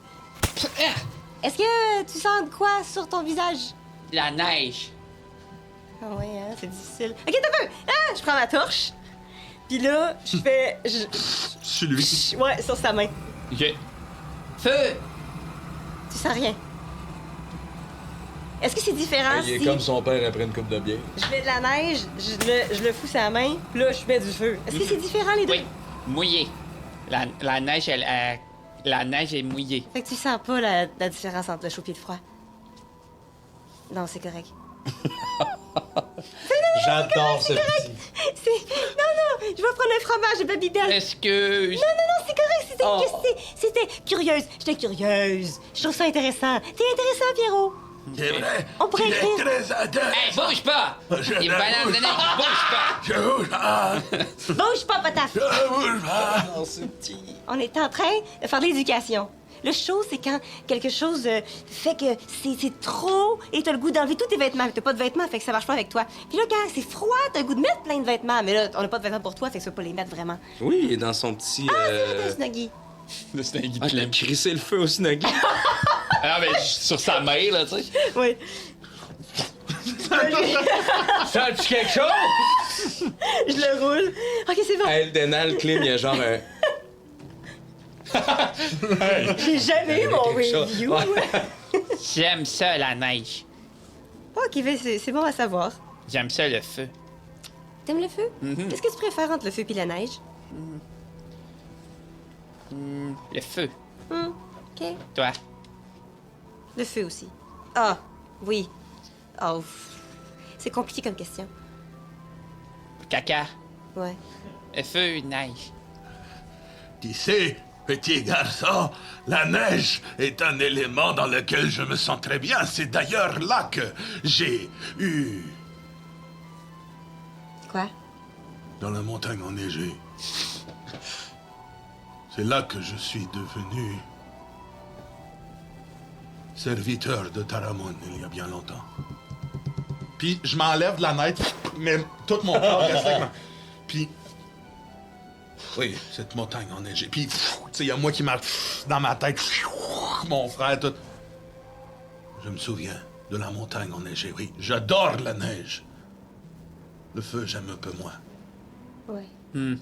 Est-ce que tu sens de quoi sur ton visage? La neige. Ah ouais, hein, c'est difficile. Ok, t'as peu! Ah, je prends ma torche. Puis là, je fais... Sur lui. Ouais, sur sa main. OK. Feu! Tu sens rien. Est-ce que c'est différent Il est si comme son père après une coupe de bière. je mets de la neige, je le fous sur la main, puis là, je mets du feu? Est-ce que c'est différent, les deux? Oui, mouillé. La neige, la neige est mouillée. Fait que tu sens pas la différence entre le chaud et le froid? Non, c'est correct. J'adore ce petit. Non, je vais prendre un fromage de Babybel. Est-ce que... Non, c'est correct, c'était curieuse. J'étais curieuse. Je trouve ça intéressant. T'es intéressant, Pierrot. C'est vrai. On pourrait Il est écrire. très intéressant. Hey, bouge pas! Je Les ne bananes de bouge neige, pas. bouge pas! Je bouge pas. Bouge pas, Potaf. Je bouge pas. Non, c'est petit. On est en train de faire de l'éducation. Le chaud, c'est quand quelque chose fait que c'est trop et t'as le goût d'enlever tous tes vêtements. T'as pas de vêtements, fait que ça marche pas avec toi. Puis là, quand c'est froid, t'as le goût de mettre plein de vêtements. Mais là, on a pas de vêtements pour toi, fait que ça va pas les mettre vraiment. Oui, il est dans son petit. C'est un snuggie. Là, c'est un guide Ah, t'as crissé le feu au snuggie. Ah, mais sur sa main, là, tu sais. Oui. Ça a-tu quelque chose? Je le roule. OK, c'est bon. À Eldenal, Clean, il y a genre un. J'ai jamais eu mon quelque chose. review. J'aime ça, la neige. OK, ben, c'est bon à savoir. J'aime ça, le feu. T'aimes le feu? Mm-hmm. Qu'est-ce que tu préfères entre le feu et la neige? Le feu. OK. Toi? Le feu aussi. Ah, oui. Oh, c'est compliqué comme question. Caca. Ouais. Le feu, neige. Tu sais, petit garçon, la neige est un élément dans lequel je me sens très bien. C'est d'ailleurs là que j'ai eu... Quoi? Dans la montagne enneigée. C'est là que je suis devenu... serviteur de Taramon il y a bien longtemps. Puis je m'enlève de la neige, mais tout mon corps reste avec moi. Puis... Oui, cette montagne enneigée. Puis, tu sais, il y a moi qui marche dans ma tête. Mon frère, tout. Je me souviens de la montagne enneigée, oui. J'adore la neige. Le feu, j'aime un peu moins. Ouais.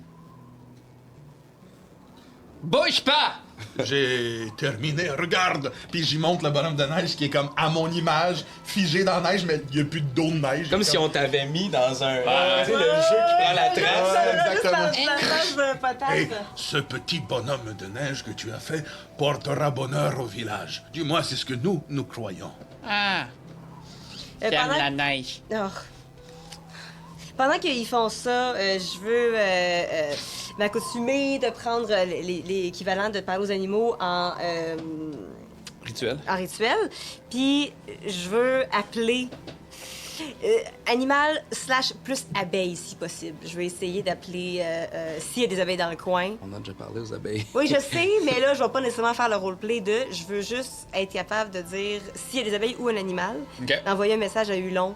Bouge pas! J'ai terminé, regarde! Puis j'y montre le bonhomme de neige qui est comme à mon image, figé dans la neige, mais il n'y a plus d'eau de neige. Comme si on t'avait mis dans un... tu sais, le jeu qui prend la trace. Ouais, exactement. de patate. Hey, ce petit bonhomme de neige que tu as fait portera bonheur au village. Du moins, c'est ce que nous croyons. Ah, j'aime pendant... la neige. Oh. Pendant qu'ils font ça, je veux m'accoutumer de prendre l'équivalent de parler aux animaux en Rituel. rituel. Puis je veux appeler animal / plus abeille si possible. Je vais essayer d'appeler s'il y a des abeilles dans le coin. On a déjà parlé aux abeilles. Oui, je sais, mais là, je vais pas nécessairement faire le roleplay de. Je veux juste être capable de dire s'il y a des abeilles ou un animal, OK. d'envoyer un message à Hulon,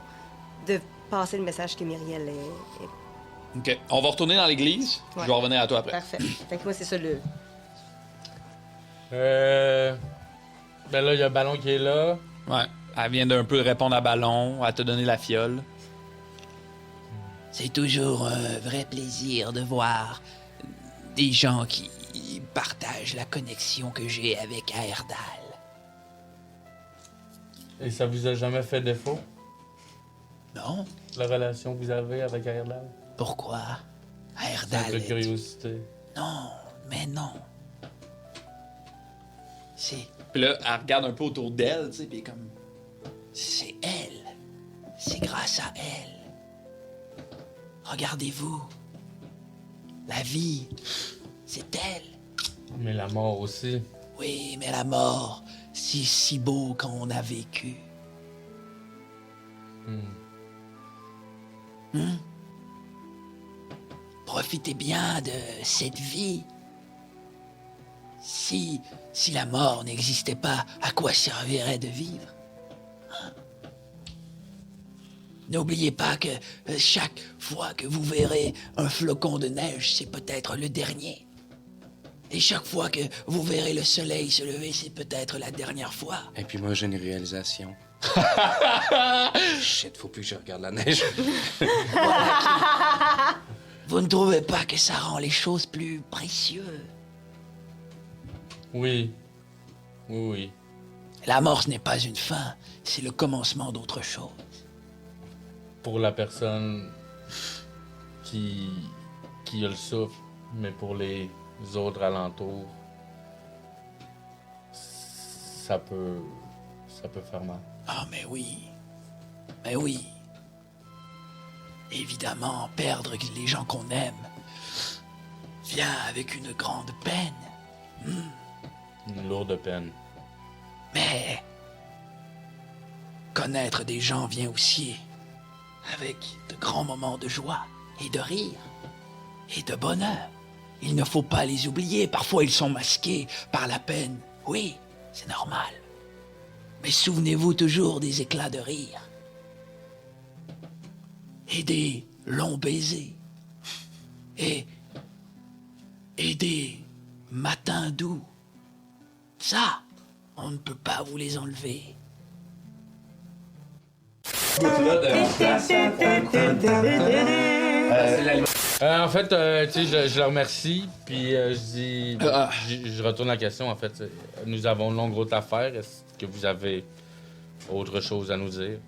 de passer le message que Myriel est... OK. On va retourner dans l'église. Ouais. Je vais revenir à toi après. Parfait. Fait que moi, c'est ça le... Ben là, il y a Ballon qui est là. Ouais. Elle vient d'un peu répondre à Ballon, à te donner la fiole. C'est toujours un vrai plaisir de voir des gens qui partagent la connexion que j'ai avec Aerdal. Et ça vous a jamais fait défaut, Non? la relation que vous avez avec Aerdal? Pourquoi? Aerdal Simple est... curiosité. Non, mais non. C'est... Puis là, elle regarde un peu autour d'elle, tu sais, puis comme... C'est elle. C'est grâce à elle. Regardez-vous. La vie, c'est elle. Mais la mort aussi. Oui, mais la mort, c'est si beau quand on a vécu. Profitez bien de cette vie. Si la mort n'existait pas, à quoi servirait de vivre? Hein? N'oubliez pas que chaque fois que vous verrez un flocon de neige, c'est peut-être le dernier. Et chaque fois que vous verrez le soleil se lever, c'est peut-être la dernière fois. Et puis moi, j'ai une réalisation. Shit, faut plus que je regarde la neige. Vous ne trouvez pas que ça rend les choses plus précieuses? Oui. Oui. La mort, ce n'est pas une fin, c'est le commencement d'autre chose. Pour la personne qui a le souffle, mais pour les autres alentours, ça peut faire mal. Ah, mais oui. Mais oui. Évidemment, perdre les gens qu'on aime vient avec une grande peine. Une lourde peine. Mais connaître des gens vient aussi avec de grands moments de joie et de rire et de bonheur. Il ne faut pas les oublier. Parfois, ils sont masqués par la peine. Oui, c'est normal. Mais souvenez-vous toujours des éclats de rire et des longs baisers et des matins doux. Ça, on ne peut pas vous les enlever. En fait, tu sais, je le remercie, puis je dis... Je retourne la question, en fait. Nous avons une longue route à faire. Est-ce que vous avez autre chose à nous dire?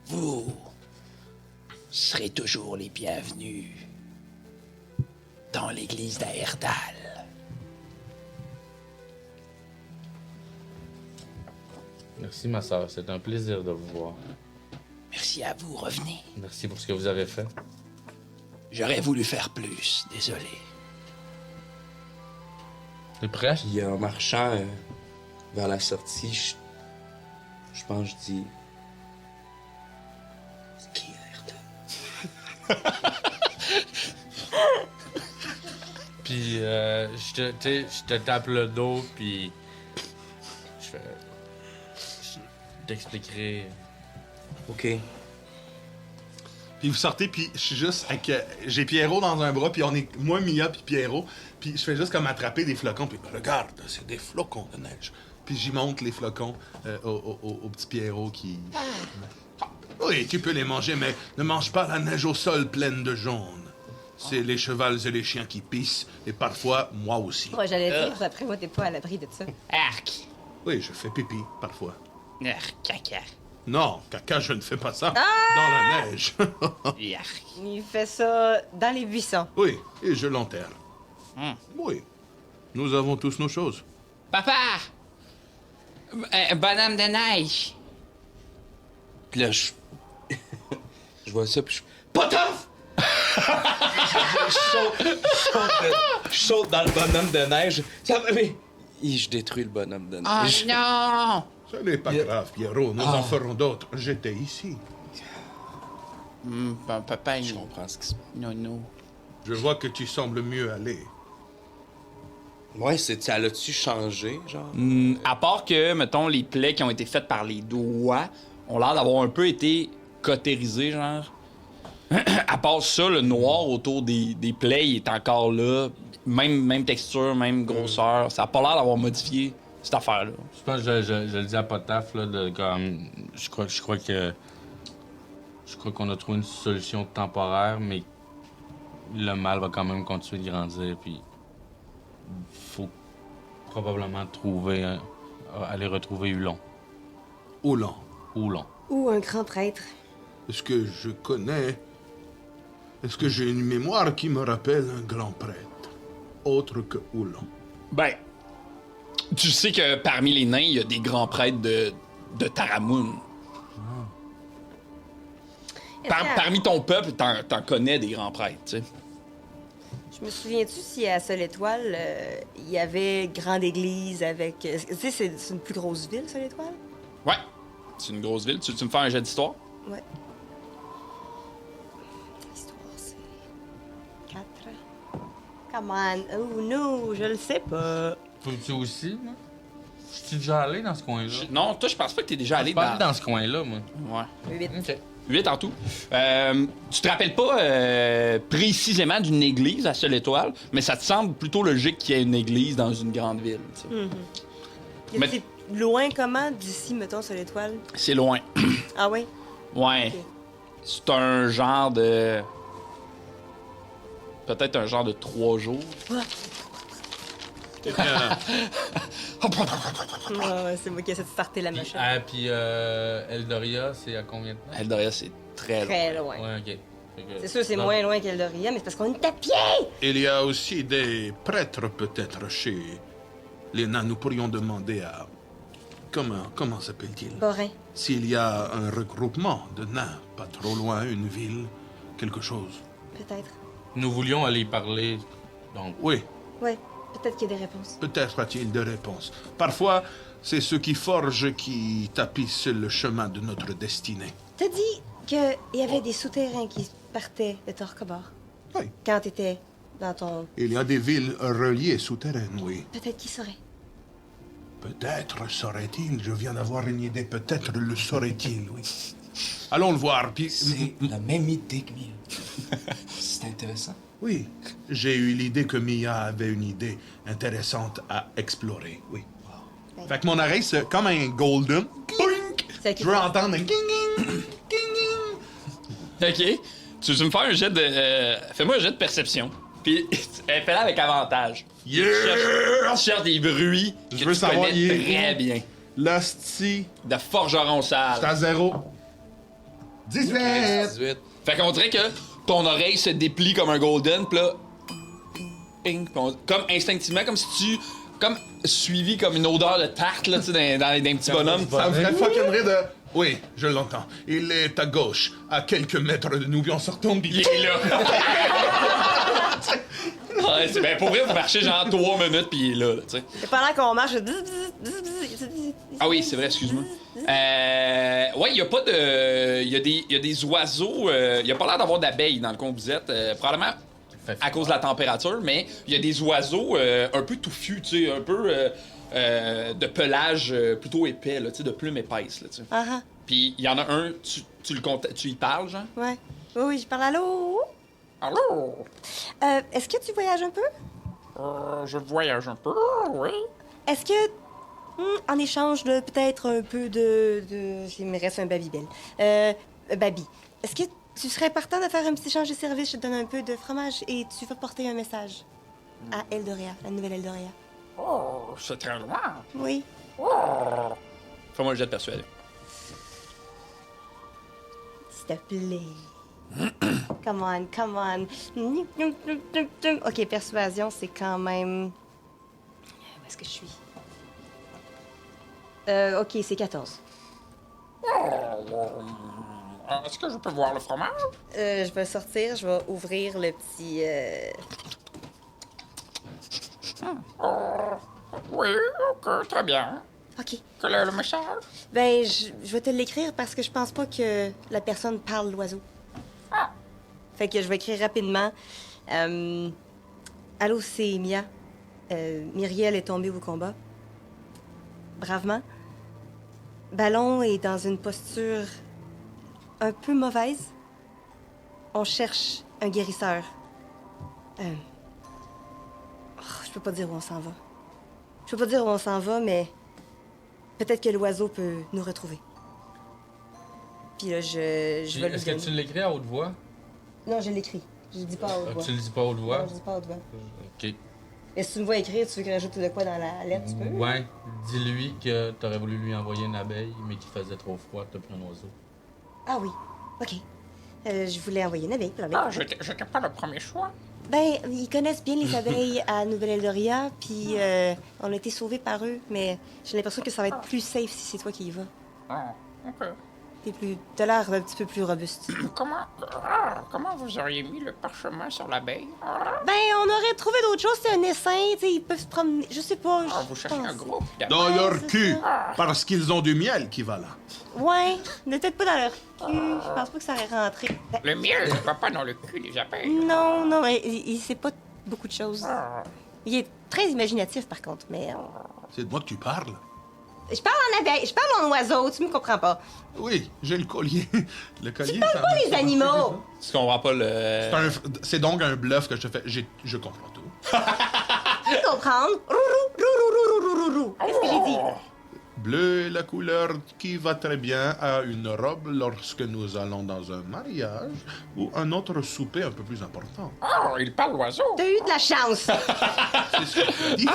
Vous serez toujours les bienvenus dans l'église d'Aerdal. Merci, ma sœur. C'est un plaisir de vous voir. Merci à vous, revenez. Merci pour ce que vous avez fait. J'aurais voulu faire plus, désolé. T'es prêt? Puis en marchant vers la sortie, je pense que je dis... C'est qui, Aerdal? Puis je te tape le dos, puis je t'expliquerai. OK. Puis vous sortez, puis je suis juste avec... j'ai Pierrot dans un bras, puis on est... Moi, Mia, puis Pierrot. Puis je fais juste comme attraper des flocons, puis regarde, c'est des flocons de neige. Puis j'y montre les flocons au petit Pierrot qui... Oui, tu peux les manger, mais ne mange pas la neige au sol pleine de jaune. C'est les chevals et les chiens qui pissent, et parfois moi aussi. Ouais, j'allais dire, après moi, t'es pas à l'abri de ça. Arc. Oui, je fais pipi, parfois. Arc, caca. Non, caca, je ne fais pas ça. Ah! Dans la neige. Arc. Il fait ça dans les buissons. Oui, et je l'enterre. Hmm. Oui. Nous avons tous nos choses. Papa! Bonhomme de neige. Puis là, je vois ça, puis je... Potof! je saute dans le bonhomme de neige. Et je détruis le bonhomme de Oh neige. non! Ce n'est pas grave, Pierrot. Nous en ferons d'autres. J'étais ici. Papa, Je comprends ce qui se passe. non. Je vois que tu sembles mieux aller. Ouais, ça l'a-tu changé, genre? À part que, mettons, les plaies qui ont été faites par les doigts ont l'air d'avoir un peu été cautérisées, genre. À part ça, le noir autour des plaies il est encore là. Même texture, même grosseur. Ça a pas l'air d'avoir modifié cette affaire-là. Je pense que je le dis à Potaf, là, comme... Je crois qu'on a trouvé une solution temporaire, mais le mal va quand même continuer de grandir, puis... Faut probablement aller retrouver Hulon. Oulan. Hulon. Ou un grand prêtre. Est-ce que je connais... Est-ce que j'ai une mémoire qui me rappelle un grand prêtre? Autre que Oulan. Ben, tu sais que parmi les nains, il y a des grands prêtres de Taramoun. Parmi ton peuple, t'en connais des grands prêtres, tu sais. Je me souviens-tu si à Seule Étoile, il y avait grande église avec... Tu sais, c'est une plus grosse ville, Seule Étoile? Ouais, c'est une grosse ville. Tu veux me faire un jet d'histoire? Ouais. L'histoire, c'est... 4. Come on. Oh non, je le sais pas. Faut-tu aussi, moi? Je suis déjà allé dans ce coin-là. Non, toi, je pense pas que t'es déjà allé Je suis pas allé dans ce coin-là, moi. Ouais. 8. OK. 8 en tout. Tu te rappelles pas précisément d'une église à Seule Étoile, mais ça te semble plutôt logique qu'il y ait une église dans une grande ville. Tu sais. Mais- C'est loin comment d'ici, mettons, Seule Étoile? C'est loin. Ah oui? Ouais. Ok. C'est un genre de... Peut-être un genre de 3 jours. Eh bien, Ouais, c'est moi qui essaie de starter la machine. Ah, puis Eldoria, c'est à combien de temps? Eldoria, c'est très loin. Très loin. Ouais, OK. Fait que- C'est sûr, c'est Non. moins loin qu'Eldoria, mais c'est parce qu'on est à pied! il y a aussi des prêtres peut-être chez les nains. Nous pourrions demander à... Comment s'appelle-t-il? Borin. S'il y a un regroupement de nains, pas trop loin, une ville, quelque chose. Peut-être. Nous voulions aller y parler, donc... Oui, Ouais, peut-être qu'il y a des réponses. peut-être a-t-il des réponses. Parfois, c'est ceux qui forgent qui tapissent le chemin de notre destinée. T'as dit qu'il y avait des souterrains qui partaient de Torkobor Oui. quand t'étais dans ton... Il y a des villes reliées souterraines, oui. Peut-être qui saurait. Peut-être saurait-il, je viens d'avoir une idée, peut-être le saurait-il, oui. Allons le voir, puis... C'est la même idée que Mia. C'est intéressant. Oui, j'ai eu l'idée que Mia avait une idée intéressante à explorer, oui. Fait que mon oreille, c'est comme un golden. Boink! C'est Je veux entendre un ging-ging, ging-ging. OK. Tu veux me faire un jet de... Fais-moi un jet de perception. Puis, fais-le avec avantage. Yeah! Tu cherches des bruits que Je veux tu savoir, connais il est très où? bien. L'hostie, De forgeron sale. c'est à 0. 18! 18. Fait qu'on dirait que ton oreille se déplie comme un golden, pis là... Ping, pis comme instinctivement, comme si tu... Comme suivi comme une odeur de tarte, là, tu sais, dans les petits bonhommes. Ça me ferait fucking rire de... Oui, je l'entends. Il est à gauche, à quelques mètres de nous, puis on se retourne, puis Il est là. Ouais, c'est ben pour vrai, vous marchez genre 3 minutes, puis il est là, tu sais. Et pendant qu'on marche... Ah oui, c'est vrai, excuse-moi. Ouais, il y a pas de... Il y a des oiseaux... Il y a pas l'air d'avoir d'abeilles dans le coin où vous êtes. Probablement à cause de la température, mais il y a des oiseaux un peu touffus, tu sais, un peu de pelage plutôt épais, là, tu sais, de plumes épaisses, là, tu sais. Ah Puis il y en a un, tu y parles, genre? ouais. Oui, je parle allô? Allô? Est-ce que tu voyages un peu? Je voyage un peu, oui. Est-ce que, en échange de peut-être un peu de... Il me reste un Babybel. Babi, est-ce que tu serais partant de faire un petit échange de service? Je te donne un peu de fromage et tu vas porter un message à Eldoria, la nouvelle Eldoria. Oh, c'est très loin. Oui. Fais-moi le jet de persuasion. S'il te plaît. Come on, come on. OK, persuasion, c'est quand même... Où est-ce que je suis? OK, c'est 14. Est-ce que je peux voir le fromage? Je vais sortir, je vais ouvrir le petit... Oui, ok, très bien. OK. Quel est le message? Ben, je vais te l'écrire parce que je pense pas que la personne parle l'oiseau. Ah. Fait que je vais écrire rapidement. Allô, c'est Mia. Myriel est tombée au combat. Bravement. Ballon est dans une posture un peu mauvaise. On cherche un guérisseur. Je peux pas dire où on s'en va. Je peux pas dire où on s'en va, mais peut-être que l'oiseau peut nous retrouver. Puis là, je vais lui Est-ce que donner. tu l'écris à haute voix? Non, je l'écris. Je le dis pas à haute voix. Tu le dis pas à haute voix? Non, je le dis pas à haute voix. Ok. Et si tu me vois écrire, tu veux que j'ajoute de quoi dans la lettre, tu peux? Ouais, dis-lui que t'aurais voulu lui envoyer une abeille, mais qu'il faisait trop froid, t'as pris un oiseau. Ah oui, OK. Je voulais envoyer une abeille pour l'abeille. Ah, j'étais pas le premier choix. Ben, ils connaissent bien les abeilles à Nouvelle-Eldoria, puis on a été sauvés par eux, mais j'ai l'impression que ça va être plus safe si c'est toi qui y vas. Ah, ok. T'as l'air un petit peu plus robuste. Comment vous auriez mis le parchemin sur l'abeille? Ben, on aurait trouvé d'autres choses, c'est un essaim, tu sais, ils peuvent se promener, je sais pas. Vous cherchez un groupe Dans Ouais, leur c'est cul, ça. parce qu'ils ont du miel qui va là. Ouais, mais peut-être pas dans leur cul, je pense pas que ça aurait rentré. Ben, Le miel ne va pas dans le cul des abeilles. non, il sait pas beaucoup de choses. Il est très imaginatif, par contre, mais... C'est de moi que tu parles. Je parle en abeille, je parle en oiseau, tu me comprends pas. Oui, j'ai le collier. Le collier, Tu parles pas les animaux! Tu comprends pas le... C'est donc un bluff que je te fais. Je comprends tout. Tu peux comprendre? Rourou. Qu'est-ce que j'ai dit? Bleu est la couleur qui va très bien à une robe lorsque nous allons dans un mariage ou un autre souper un peu plus important. Oh, il parle l'oiseau. T'as eu de la chance. C'est ce que tu as dit.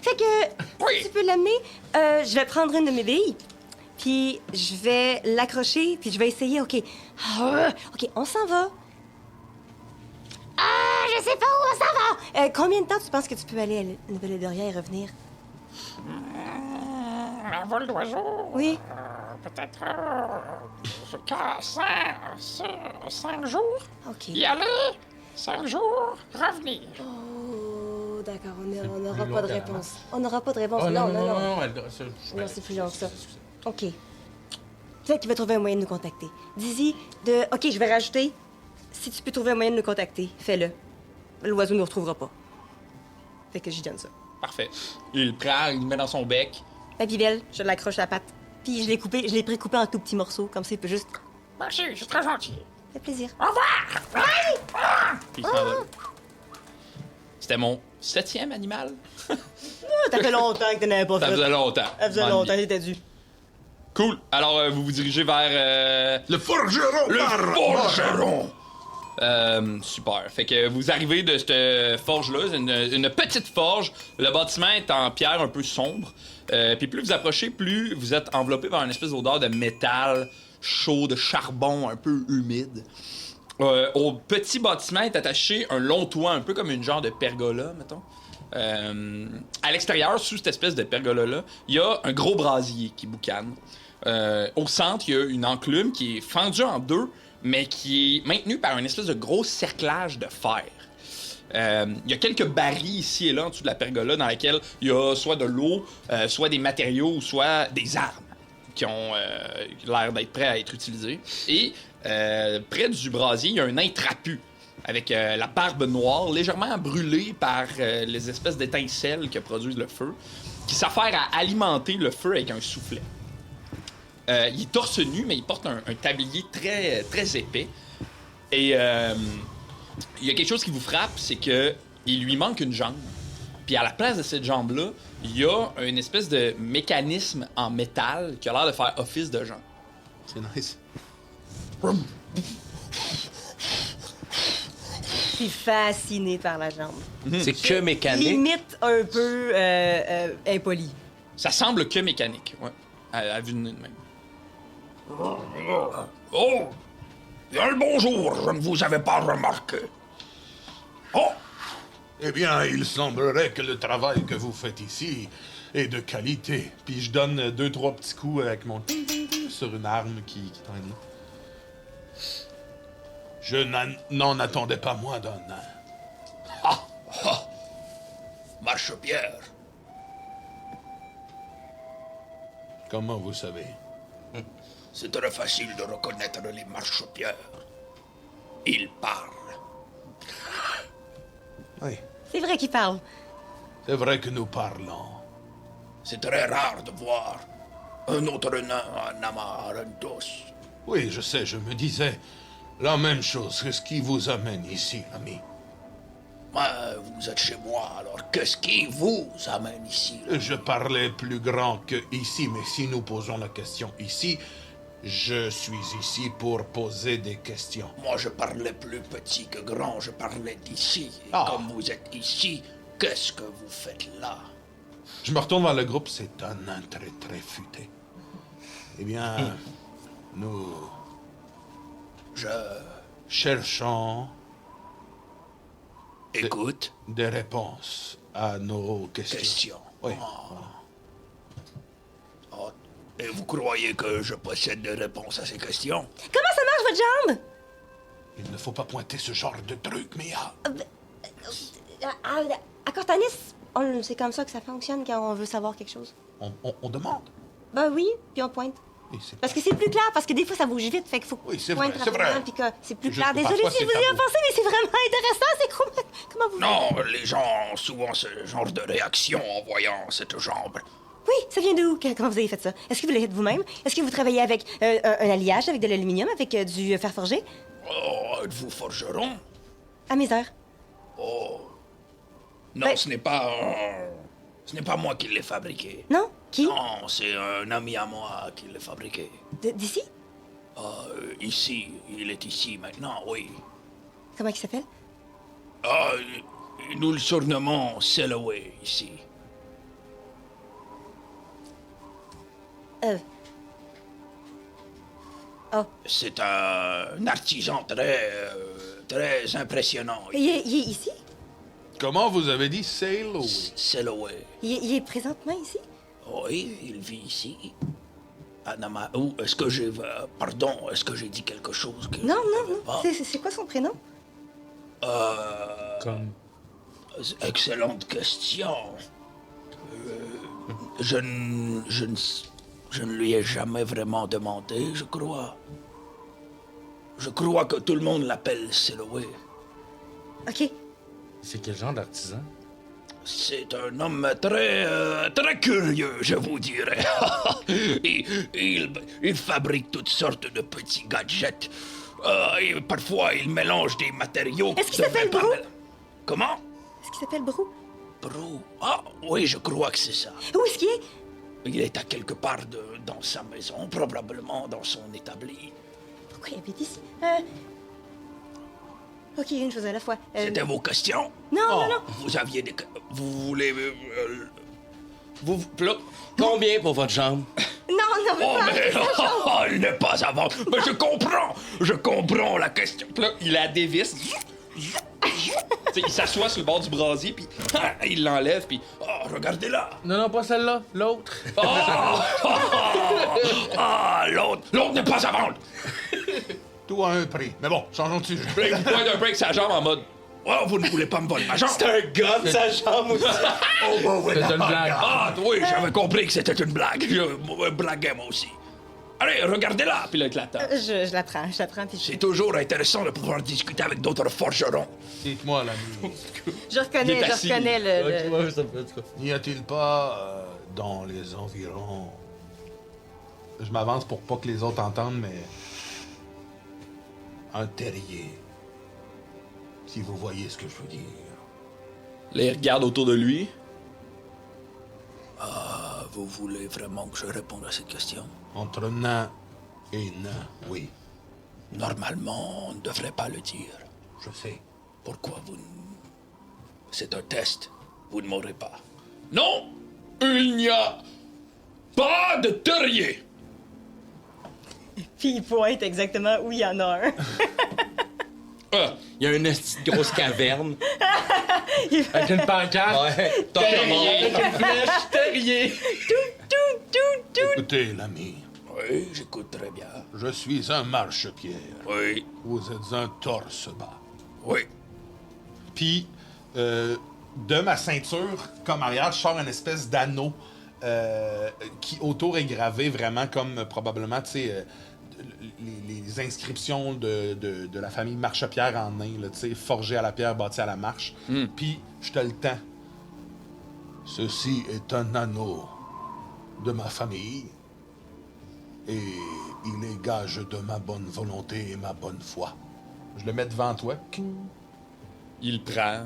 Fait que, Oui. si tu peux l'amener, je vais prendre une de mes billes, puis je vais l'accrocher, puis je vais essayer, OK. OK, on s'en va. Je sais pas où on s'en va. Combien de temps tu penses que tu peux aller à Nouvelle-Eldoria et revenir? Un vol d'oiseau? Oui. Peut-être 5 jours. OK. Y aller, 5 jours, revenir. Oh, d'accord, on n'aura plus pas de long, réponse. On n'aura pas de réponse. Oh non, Non, c'est plus long que ça. OK. Peut-être qu'il va trouver un moyen de nous contacter. Dis-y de... OK, je vais rajouter. Si tu peux trouver un moyen de nous contacter, fais-le. L'oiseau ne nous retrouvera pas. Fait que j'y donne ça. Parfait. Il le prend, il le met dans son bec. Papy-Belle, je l'accroche à la patte. Puis je l'ai précoupé en tout petits morceaux, comme ça il peut juste... Merci, c'est très gentil. Ça fait plaisir. Au revoir! Puis il s'en va. C'était mon 7e animal. Ah, ça fait longtemps que t'en avais pas Ça fait. faisait longtemps. Ça faisait longtemps, c'était dû. Cool. Alors, vous vous dirigez vers... Le forgeron par... forgeron! Super. Fait que vous arrivez de cette forge-là, c'est une petite forge. Le bâtiment est en pierre un peu sombre. Puis plus vous approchez, plus vous êtes enveloppé par une espèce d'odeur de métal chaud, de charbon un peu humide. Au petit bâtiment est attaché un long toit, un peu comme une genre de pergola, mettons. À l'extérieur, sous cette espèce de pergola-là, il y a un gros brasier qui boucane. Au centre, il y a une enclume qui est fendue en deux, mais qui est maintenue par une espèce de gros cerclage de fer. Il y a quelques barils ici et là en dessous de la pergola dans lesquels il y a soit de l'eau, soit des matériaux, ou soit des armes qui ont l'air d'être prêts à être utilisés. Et près du brasier, il y a un nain trapu avec la barbe noire, légèrement brûlée par les espèces d'étincelles que produisent le feu, qui s'affaire à alimenter le feu avec un soufflet. Il est torse nu, mais il porte un tablier très, très épais. Et il y a quelque chose qui vous frappe, c'est que il lui manque une jambe. Puis à la place de cette jambe-là, il y a une espèce de mécanisme en métal qui a l'air de faire office de jambe. C'est nice. Je suis fasciné par la jambe. C'est que mécanique. Limite un peu impoli. Ça semble que mécanique, ouais. À vue de nez de même. Oh! Bien le bonjour, je ne vous avais pas remarqué. Oh! Eh bien, il semblerait que le travail que vous faites ici est de qualité. Puis je donne 2-3 petits coups avec mon sur une arme qui traîne là. Je n'en attendais pas moins d'un nain. Ah! Ah! Marche-pierre. Comment vous savez? C'est très facile de reconnaître les marche-pierres. Ils parlent. Oui, C'est vrai qu'il parle. c'est vrai que nous parlons. C'est très rare de voir un autre nain en Amaranthos. Oui, je sais, je me disais la même chose. Qu'est-ce qui vous amène ici, ami? Vous êtes chez moi, alors qu'est-ce qui vous amène ici? Je parlais plus grand que ici, mais si nous posons la question ici, je suis ici pour poser des questions. Moi, je parlais plus petit que grand, je parlais d'ici. Et Ah. comme vous êtes ici, qu'est-ce que vous faites là? Je me retourne vers le groupe, c'est un nain très très futé. Eh bien, nous Je... cherchons écoute. des réponses à nos questions. Question. Oui. Oh, et vous croyez que je possède des réponses à ces questions? Comment ça marche, votre jambe? Il ne faut pas pointer ce genre de truc, Mia. À Cortanis, c'est comme ça que ça fonctionne quand on veut savoir quelque chose. On demande. Ben oui, puis on pointe. Oui, c'est Parce que c'est plus clair, parce que des fois ça bouge vite, fait qu'il faut Oui, c'est pointe vrai, c'est rapidement, vrai. puis que c'est plus Juste clair. que Désolée parfois, si vous c'est y avez tabou. pensé, mais c'est vraiment intéressant. C'est comment vous... Non, les gens ont souvent ce genre de réaction en voyant cette jambe. Oui, ça vient d'où? Comment vous avez fait ça? Est-ce que vous l'avez fait vous-même? Est-ce que vous travaillez avec un alliage, avec de l'aluminium, avec du fer forgé? Oh, êtes-vous forgeron? À mes heures. Oh. Non, Ben- ce n'est pas... Ce n'est pas moi qui l'ai fabriqué. Non? Qui? Non, c'est un ami à moi qui l'a fabriqué. D'ici? Ici, il est ici maintenant, oui. Comment il s'appelle? Ah, nous le surnommons Selloway ici. Oh. C'est un artisan très impressionnant. Il est ici? Comment vous avez dit sail away? Selloway. Il est présentement ici? Oui, il vit ici. Ou est-ce que j'ai... pardon, est-ce que j'ai dit quelque chose que... Non, je non, devais non. pas? C'est quoi son prénom? Comme. Excellente question. Je ne lui ai jamais vraiment demandé, je crois. Je crois que tout le monde l'appelle Selloway. OK. C'est quel genre d'artisan? C'est un homme très curieux, je vous dirais. il fabrique toutes sortes de petits gadgets. Et parfois, il mélange des matériaux... Est-ce qu'il qui s'appelle devraient pas Brou? mél- Comment? Est-ce qu'il s'appelle Brou? Brou. Ah, oui, je crois que c'est ça. Où est-ce qu'il est? Il est à quelque part dans sa maison, probablement dans son établi. Pourquoi il habite ici? OK, une chose à la fois. C'était vos questions? Non, non. Vous aviez des... Vous voulez... Là, Combien pour votre jambe? Non, mais Oh, pas mais... sa jambe. il n'est pas avant. Mais je comprends la question. puis là, il la dévisse. T'sais, il s'assoit sur le bord du brasier, puis il l'enlève, puis... Oh, regardez là. Non, non, pas celle-là, l'autre. L'autre n'est pas à vendre. Tout a un prix. Mais bon, changeons de sujet. Puis là, il pointe un peu avec sa jambe en mode... Oh, vous ne voulez pas me voler ma jambe? C'est un gars de sa jambe aussi. C'est une blague. Ah, oui, j'avais compris que c'était une blague. Je blaguais, moi aussi. Allez, regardez-là. Puis là, il l'attend. Je la prends, puis C'est toujours intéressant de pouvoir discuter avec d'autres forgerons. Dites-moi, l'ami, je reconnais, Il est assis. le... Ouais, ça peut être. n'y a-t-il pas dans les environs... Je m'avance pour pas que les autres entendent, mais... un terrier. Si vous voyez ce que je veux dire. Là, il regarde autour de lui. Vous voulez vraiment que je réponde à cette question? Entre nains Et nain, oui, Normalement, on ne devrait pas le dire. je sais. Pourquoi vous... C'est un test. Vous ne mourrez pas. Non! Il n'y a pas de terrier! Puis il pointe exactement où il y en a un. Il y a une petite grosse caverne. Avec une pancarte. Ouais. Avec une flèche, terrier. Écoutez, l'ami, Oui, j'écoute très bien. je suis un marchepied. Oui, Vous êtes un torse-bas. oui. Puis, de ma ceinture, comme arrière, je sors une espèce d'anneau qui autour est gravé vraiment comme probablement, tu sais, les inscriptions de la famille Marchepierre en nain, là, tu sais, forgé à la pierre, bâti à la marche. Puis, je te le tends. Ceci est un anneau de ma famille et il est gage de ma bonne volonté et ma bonne foi. Je le mets devant toi. Il prend.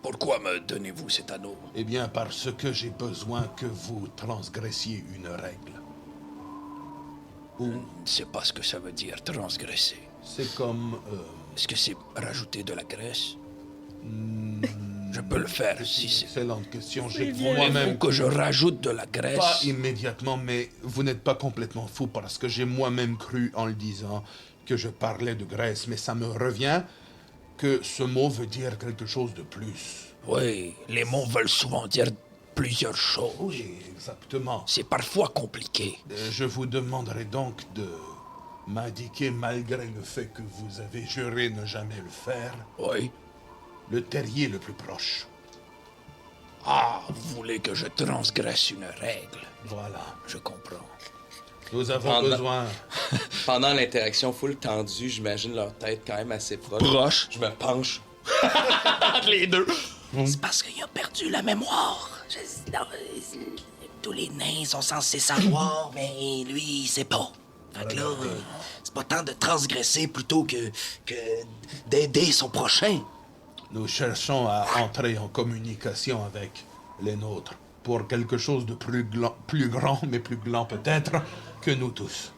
Pourquoi me donnez-vous cet anneau? Eh bien, parce que j'ai besoin que vous transgressiez une règle. Je ne sais pas ce que ça veut dire, transgresser. C'est comme... Est-ce que c'est rajouter de la graisse? Je peux le faire si c'est... excellente question. J'ai Voulez-vous moi-même... que je rajoute de la Pas graisse? immédiatement, mais vous n'êtes pas complètement fou parce que j'ai moi-même cru en le disant que je parlais de graisse, mais ça me revient que ce mot veut dire quelque chose de plus. Oui, les mots veulent souvent dire plusieurs choses. Oui, exactement. C'est parfois compliqué. Je vous demanderai donc de m'indiquer, malgré le fait que vous avez juré ne jamais le faire, Oui. le terrier le plus proche. Ah, vous voulez que je transgresse une règle? Voilà. Je comprends. Nous avons Pendant- besoin... Pendant l'interaction full tendue, j'imagine leur tête quand même assez proche. Proche. Je me penche. Entre les deux. C'est parce qu'il a perdu la mémoire. Tous les nains sont censés savoir, mais lui, il sait pas. Fait que là, c'est pas tant de transgresser plutôt que d'aider son prochain. Nous cherchons à entrer en communication avec les nôtres pour quelque chose de plus grand, mais plus grand peut-être, que nous tous.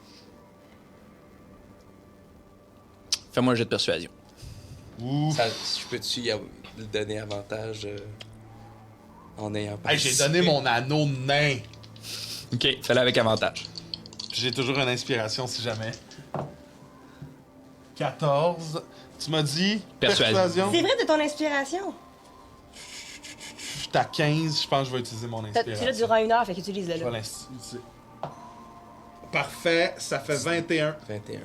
Fais-moi un jet de persuasion. Ça, je peux-tu lui donner avantage en ayant Hey, participé? j'ai donné mon anneau nain. OK, fais-le avec avantage. J'ai toujours une inspiration si jamais. 14. Tu m'as dit Persuasion. C'est vrai de ton inspiration. Je suis à 15. Je pense que je vais utiliser mon Tu inspiration. l'as durant 1 heure, fait qu'utilise-le Je là. vais l'utiliser. Parfait. Ça fait 21. 21.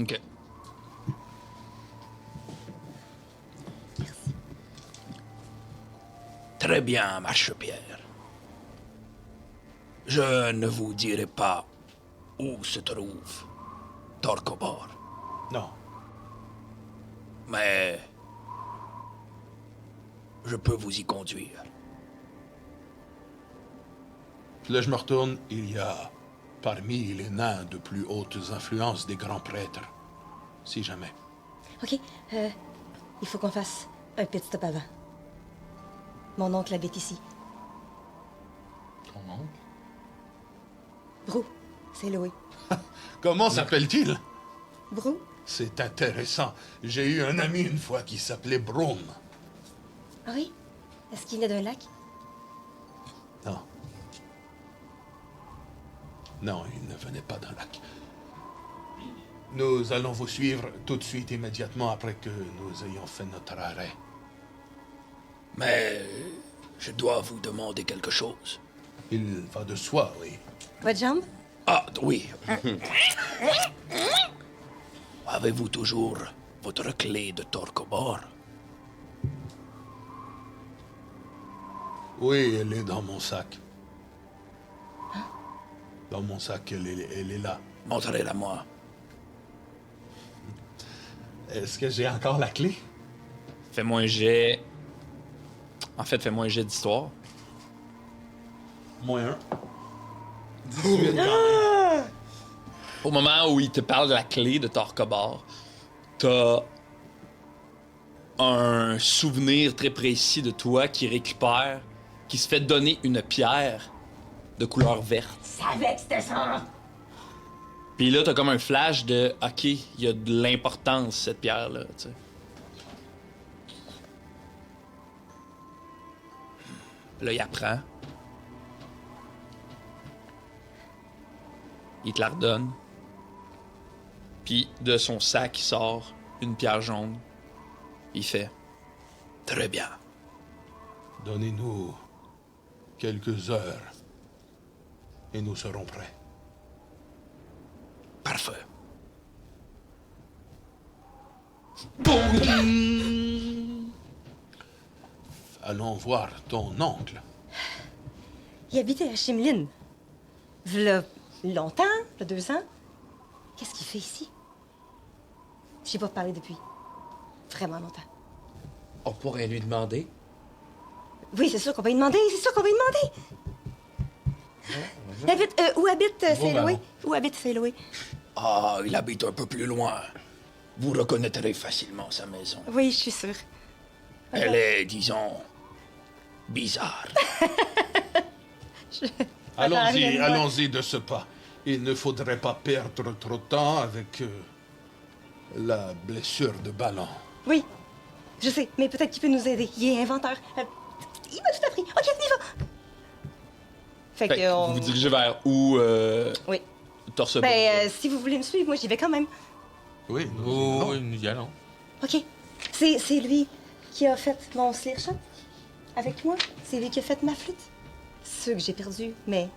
OK. Très bien, Marchepierre. Je ne vous dirai pas où se trouve Torkobor, Non. mais je peux vous y conduire. Puis là, je me retourne. Il y a parmi les nains de plus hautes influences des grands prêtres. Si jamais. OK, il faut qu'on fasse un pit stop avant. Mon oncle habite ici. Ton oncle? Brou, c'est Louis. Comment s'appelle-t-il? Brou? C'est intéressant. J'ai eu un ami une fois qui s'appelait Broom. Ah oui? Est-ce qu'il est d'un lac? Non. Non, il ne venait pas d'un lac. Nous allons vous suivre tout de suite, immédiatement après que nous ayons fait notre arrêt. Mais je dois vous demander quelque chose. Il va de soi, oui. Votre jambe? Ah, oui. Avez-vous toujours votre clé de Torkobor? Oui, elle est dans mon sac. Dans mon sac, elle est là. Montrez-la moi. Est-ce que j'ai encore la clé? Fais-moi un jet... En fait, fais-moi un jet d'histoire. -1. 18 quand même. Au moment où il te parle de la clé de Torkobor, t'as un souvenir très précis de toi qui récupère, qui se fait donner une pierre de couleur verte. Je savais que c'était ça! Puis là, t'as comme un flash de OK, il y a de l'importance, cette pierre-là, tu sais. Là, il apprend. Il te la redonne. Puis de son sac, il sort une pierre jaune. Il fait très bien. Donnez-nous quelques heures et nous serons prêts. Parfait. Allons voir ton oncle. Il habitait à Chimlin. V'là longtemps, v'là 2 ans. Qu'est-ce qu'il fait ici? J'ai pas parlé depuis vraiment longtemps. On pourrait lui demander. Oui, c'est sûr qu'on va lui demander, Où habite Saint-Louis? Où habite Saint-Louis? Ah, il habite un peu plus loin. Vous reconnaîtrez facilement sa maison. Oui, je suis sûre. Elle est, disons, bizarre. Allons-y de ce pas. Il ne faudrait pas perdre trop de temps avec la blessure de ballon. Oui, je sais, mais peut-être qu'il peut nous aider. Il est inventeur. Il m'a tout appris. OK, on y va. Fait Fait que que vous vous dirigez vers où, Oui. Torse Ben, si vous voulez me suivre, moi, j'y vais quand même. Oui, Oui, nous y allons. OK. C'est lui qui a fait mon slingshot avec moi. C'est lui qui a fait ma flûte. Ceux que j'ai perdus, mais...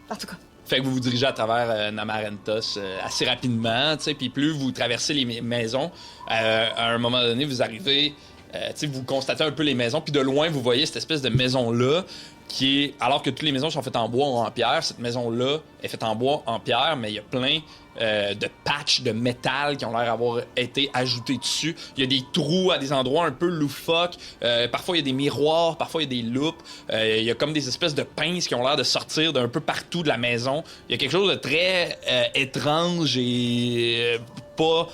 En tout cas. Fait que vous vous dirigez à travers Namarentos assez rapidement, tu sais, puis plus vous traversez les maisons, à un moment donné, vous arrivez, tu sais, vous constatez un peu les maisons, puis de loin, vous voyez cette espèce de maison-là, qui est, alors que toutes les maisons sont faites en bois ou en pierre, cette maison-là est faite en bois, en pierre, mais il y a plein de patchs de métal qui ont l'air d'avoir été ajoutés dessus. Il y a des trous à des endroits un peu loufoques. Parfois, il y a des miroirs, parfois, il y a des loupes. Il y a comme des espèces de pinces qui ont l'air de sortir d'un peu partout de la maison. Il y a quelque chose de très étrange et pas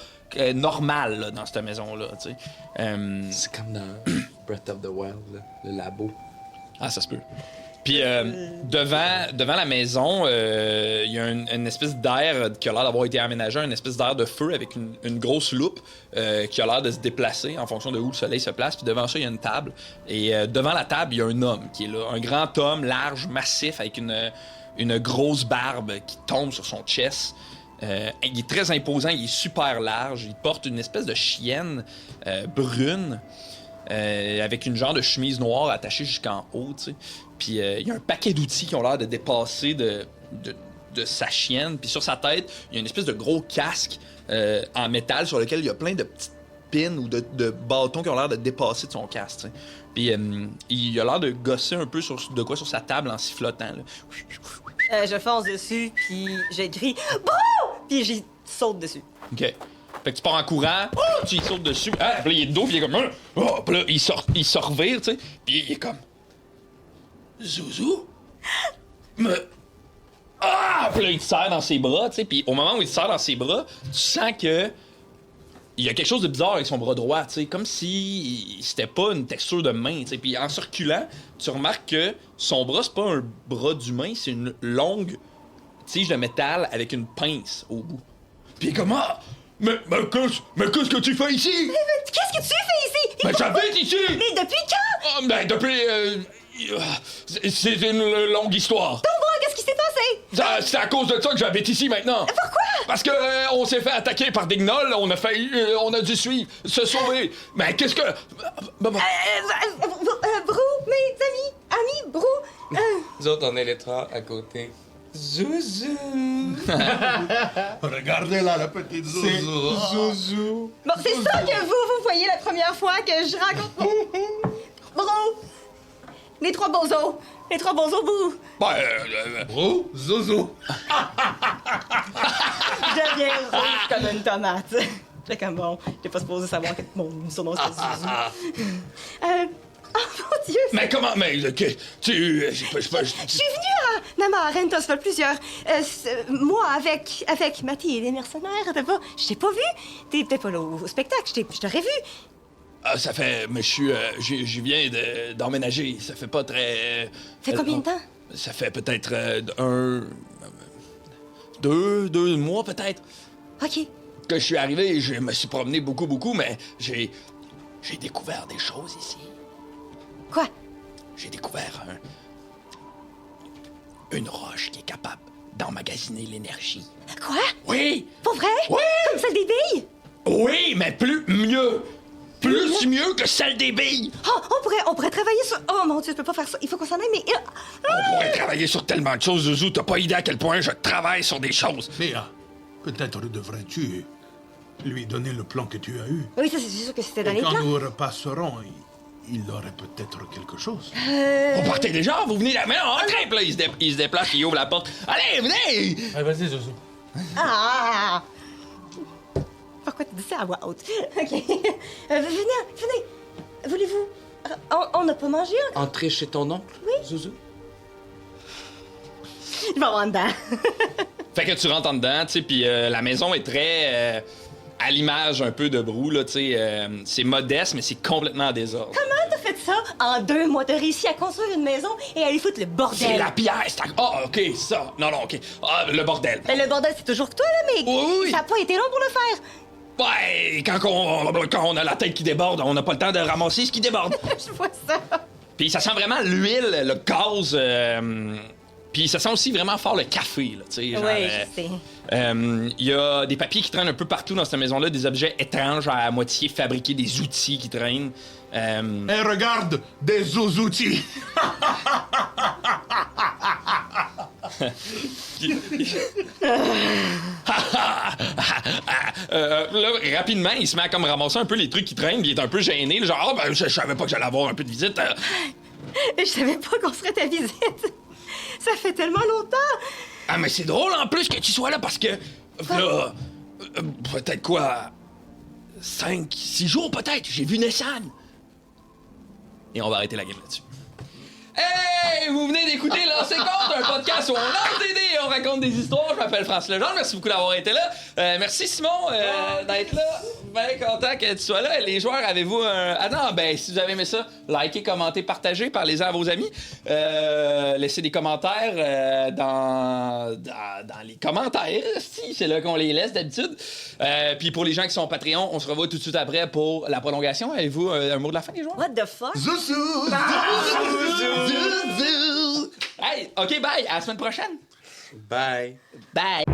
normal là, dans cette maison-là. Tu sais. C'est comme dans Breath of the Wild, là, le labo. Ah, ça se peut. Puis devant la maison, il y a une espèce d'air qui a l'air d'avoir été aménagé, une espèce d'air de feu avec une grosse loupe qui a l'air de se déplacer en fonction de où le soleil se place. Puis devant ça, il y a une table. Et devant la table, il y a un homme qui est là. Un grand homme, large, massif, avec une grosse barbe qui tombe sur son chest. Il est très imposant, il est super large. Il porte une espèce de chienne brune. Avec une genre de chemise noire attachée jusqu'en haut, tu sais. Puis il y a un paquet d'outils qui ont l'air de dépasser de sa chienne. Puis sur sa tête, il y a une espèce de gros casque en métal sur lequel il y a plein de petites pins ou de bâtons qui ont l'air de dépasser de son casque, tu sais. Puis il a l'air de gosser un peu de quoi sur sa table en sifflotant, là. Je fonce dessus, puis je crie « Bon! » Puis j'y saute dessus. OK. Fait que tu pars en courant, tu y sautes dessus, puis là, il est de dos, puis il est comme... Oh, puis là, il se revire, tu sais, puis il est comme... Zouzou? Mais... Ah! Puis là, il te serre dans ses bras, tu sais, puis au moment où il te serre dans ses bras, tu sens que... Il y a quelque chose de bizarre avec son bras droit, tu sais, comme si c'était pas une texture de main, tu sais. Puis en circulant, tu remarques que son bras, c'est pas un bras d'humain, c'est une longue tige de métal avec une pince au bout. Puis comment? Mais qu'est-ce que tu fais ici? Mais qu'est-ce que tu fais ici? Mais j'habite ici! Mais depuis quand? Oh, ben depuis... c'est une longue histoire. Donc moi, qu'est-ce qui s'est passé? C'est à cause de ça que j'habite ici maintenant. Pourquoi? Parce que on s'est fait attaquer par des gnolls, on a dû suivre, se sauver. Mais qu'est-ce que... Brou, mes amis, Brou. Nous autres, on est les trois à côté. Zouzou! Regardez là, la petite Zouzou. Zouzou! Bon, c'est ça que vous voyez la première fois que je rencontre... Brou! Les trois bozos. Les trois bozos, Brou. Brou, Zouzou. Je deviens rouge comme une tomate. J'étais comme bon, j'étais pas supposé savoir que son nom c'était Zouzou. Oh mon Dieu! Mais comment... Mais tu... Je suis venue à Namarentos faire plusieurs mois avec Mathieu et les mercenaires. Je t'ai pas vu. T'es pas là au spectacle. Je t'aurais vu. Ah, ça fait... Mais je viens d'emménager. Ça fait pas très... Ça fait combien de temps? Ça fait peut-être 2 mois peut-être. OK. Que je suis arrivé et je me suis promené beaucoup, mais j'ai découvert des choses ici. Quoi? J'ai découvert une roche qui est capable d'emmagasiner l'énergie. Quoi? Oui! Pour vrai? Oui! Comme celle des billes? Oui, mais mieux! Plus mieux que celle des billes! Oh, on pourrait travailler sur... Oh mon Dieu, je peux pas faire ça. Il faut qu'on s'en aille, mais... On pourrait travailler sur tellement de choses, Zouzou. T'as pas idée à quel point je travaille sur des choses. Léa, peut-être devrais-tu lui donner le plan que tu as eu. Oui, ça, c'est sûr que c'était dans Et les quand plans. nous repasserons, il aurait peut-être quelque chose. Vous partez déjà? Vous venez là? Mais non, entrez! Puis là, il se déplace, il ouvre la porte. Allez, venez! Allez, vas-y, Zouzou. Ah! Pourquoi tu dis ça à voix haute? OK. Venez. Voulez-vous... On n'a pas mangé encore? Entrer chez ton oncle, Zouzou? Je vais avoir dedans. Fait que tu rentres en dedans, tu sais, puis la maison est très... à l'image un peu de Brou, là, tu sais. C'est modeste, mais c'est complètement en désordre. Comment t'as fait ça? En 2 mois, t'as réussi à construire une maison et à lui foutre le bordel. C'est la pierre, c'est... Ah, OK, ça. Non, OK. Ah, le bordel. Ben, le bordel, c'est toujours toi, là, mais Oui. ça n'a pas été long pour le faire. Ouais, quand on a la tête qui déborde, on n'a pas le temps de ramasser ce qui déborde. Je vois ça. Puis ça sent vraiment l'huile, le gaz... Puis ça sent aussi vraiment fort le café, là, tu sais. Genre, Oui, je sais. il y a des papiers qui traînent un peu partout dans cette maison-là, des objets étranges à moitié fabriqués, des outils qui traînent. Et regarde, des zouzoutis! Là, rapidement, il se met à comme ramasser un peu les trucs qui traînent, puis il est un peu gêné, là, genre, ah, ben, je savais pas que j'allais avoir un peu de visite. Je savais pas qu'on ferait ta visite. Ça fait tellement longtemps. Ah, mais c'est drôle en plus que tu sois là parce que. Là, peut-être quoi. 5, 6 jours peut-être, j'ai vu Nessan. Et on va arrêter la game là-dessus. Hey! Vous venez d'écouter Lancer Compte, un podcast où on lance des dés et on raconte des histoires. Je m'appelle Francis Legendre, merci beaucoup d'avoir été là. Merci Simon d'être là. Bien content que tu sois là. Les joueurs, avez-vous un... Ah non, ben si vous avez aimé ça, likez, commentez, partagez, parlez-en à vos amis. Laissez des commentaires dans les commentaires. Si, c'est là qu'on les laisse d'habitude. Puis pour les gens qui sont Patreon, on se revoit tout de suite après pour la prolongation. Avez-vous un mot de la fin, les joueurs? What the fuck? Zouzou! Hey, OK, bye. À la semaine prochaine. Bye. Bye.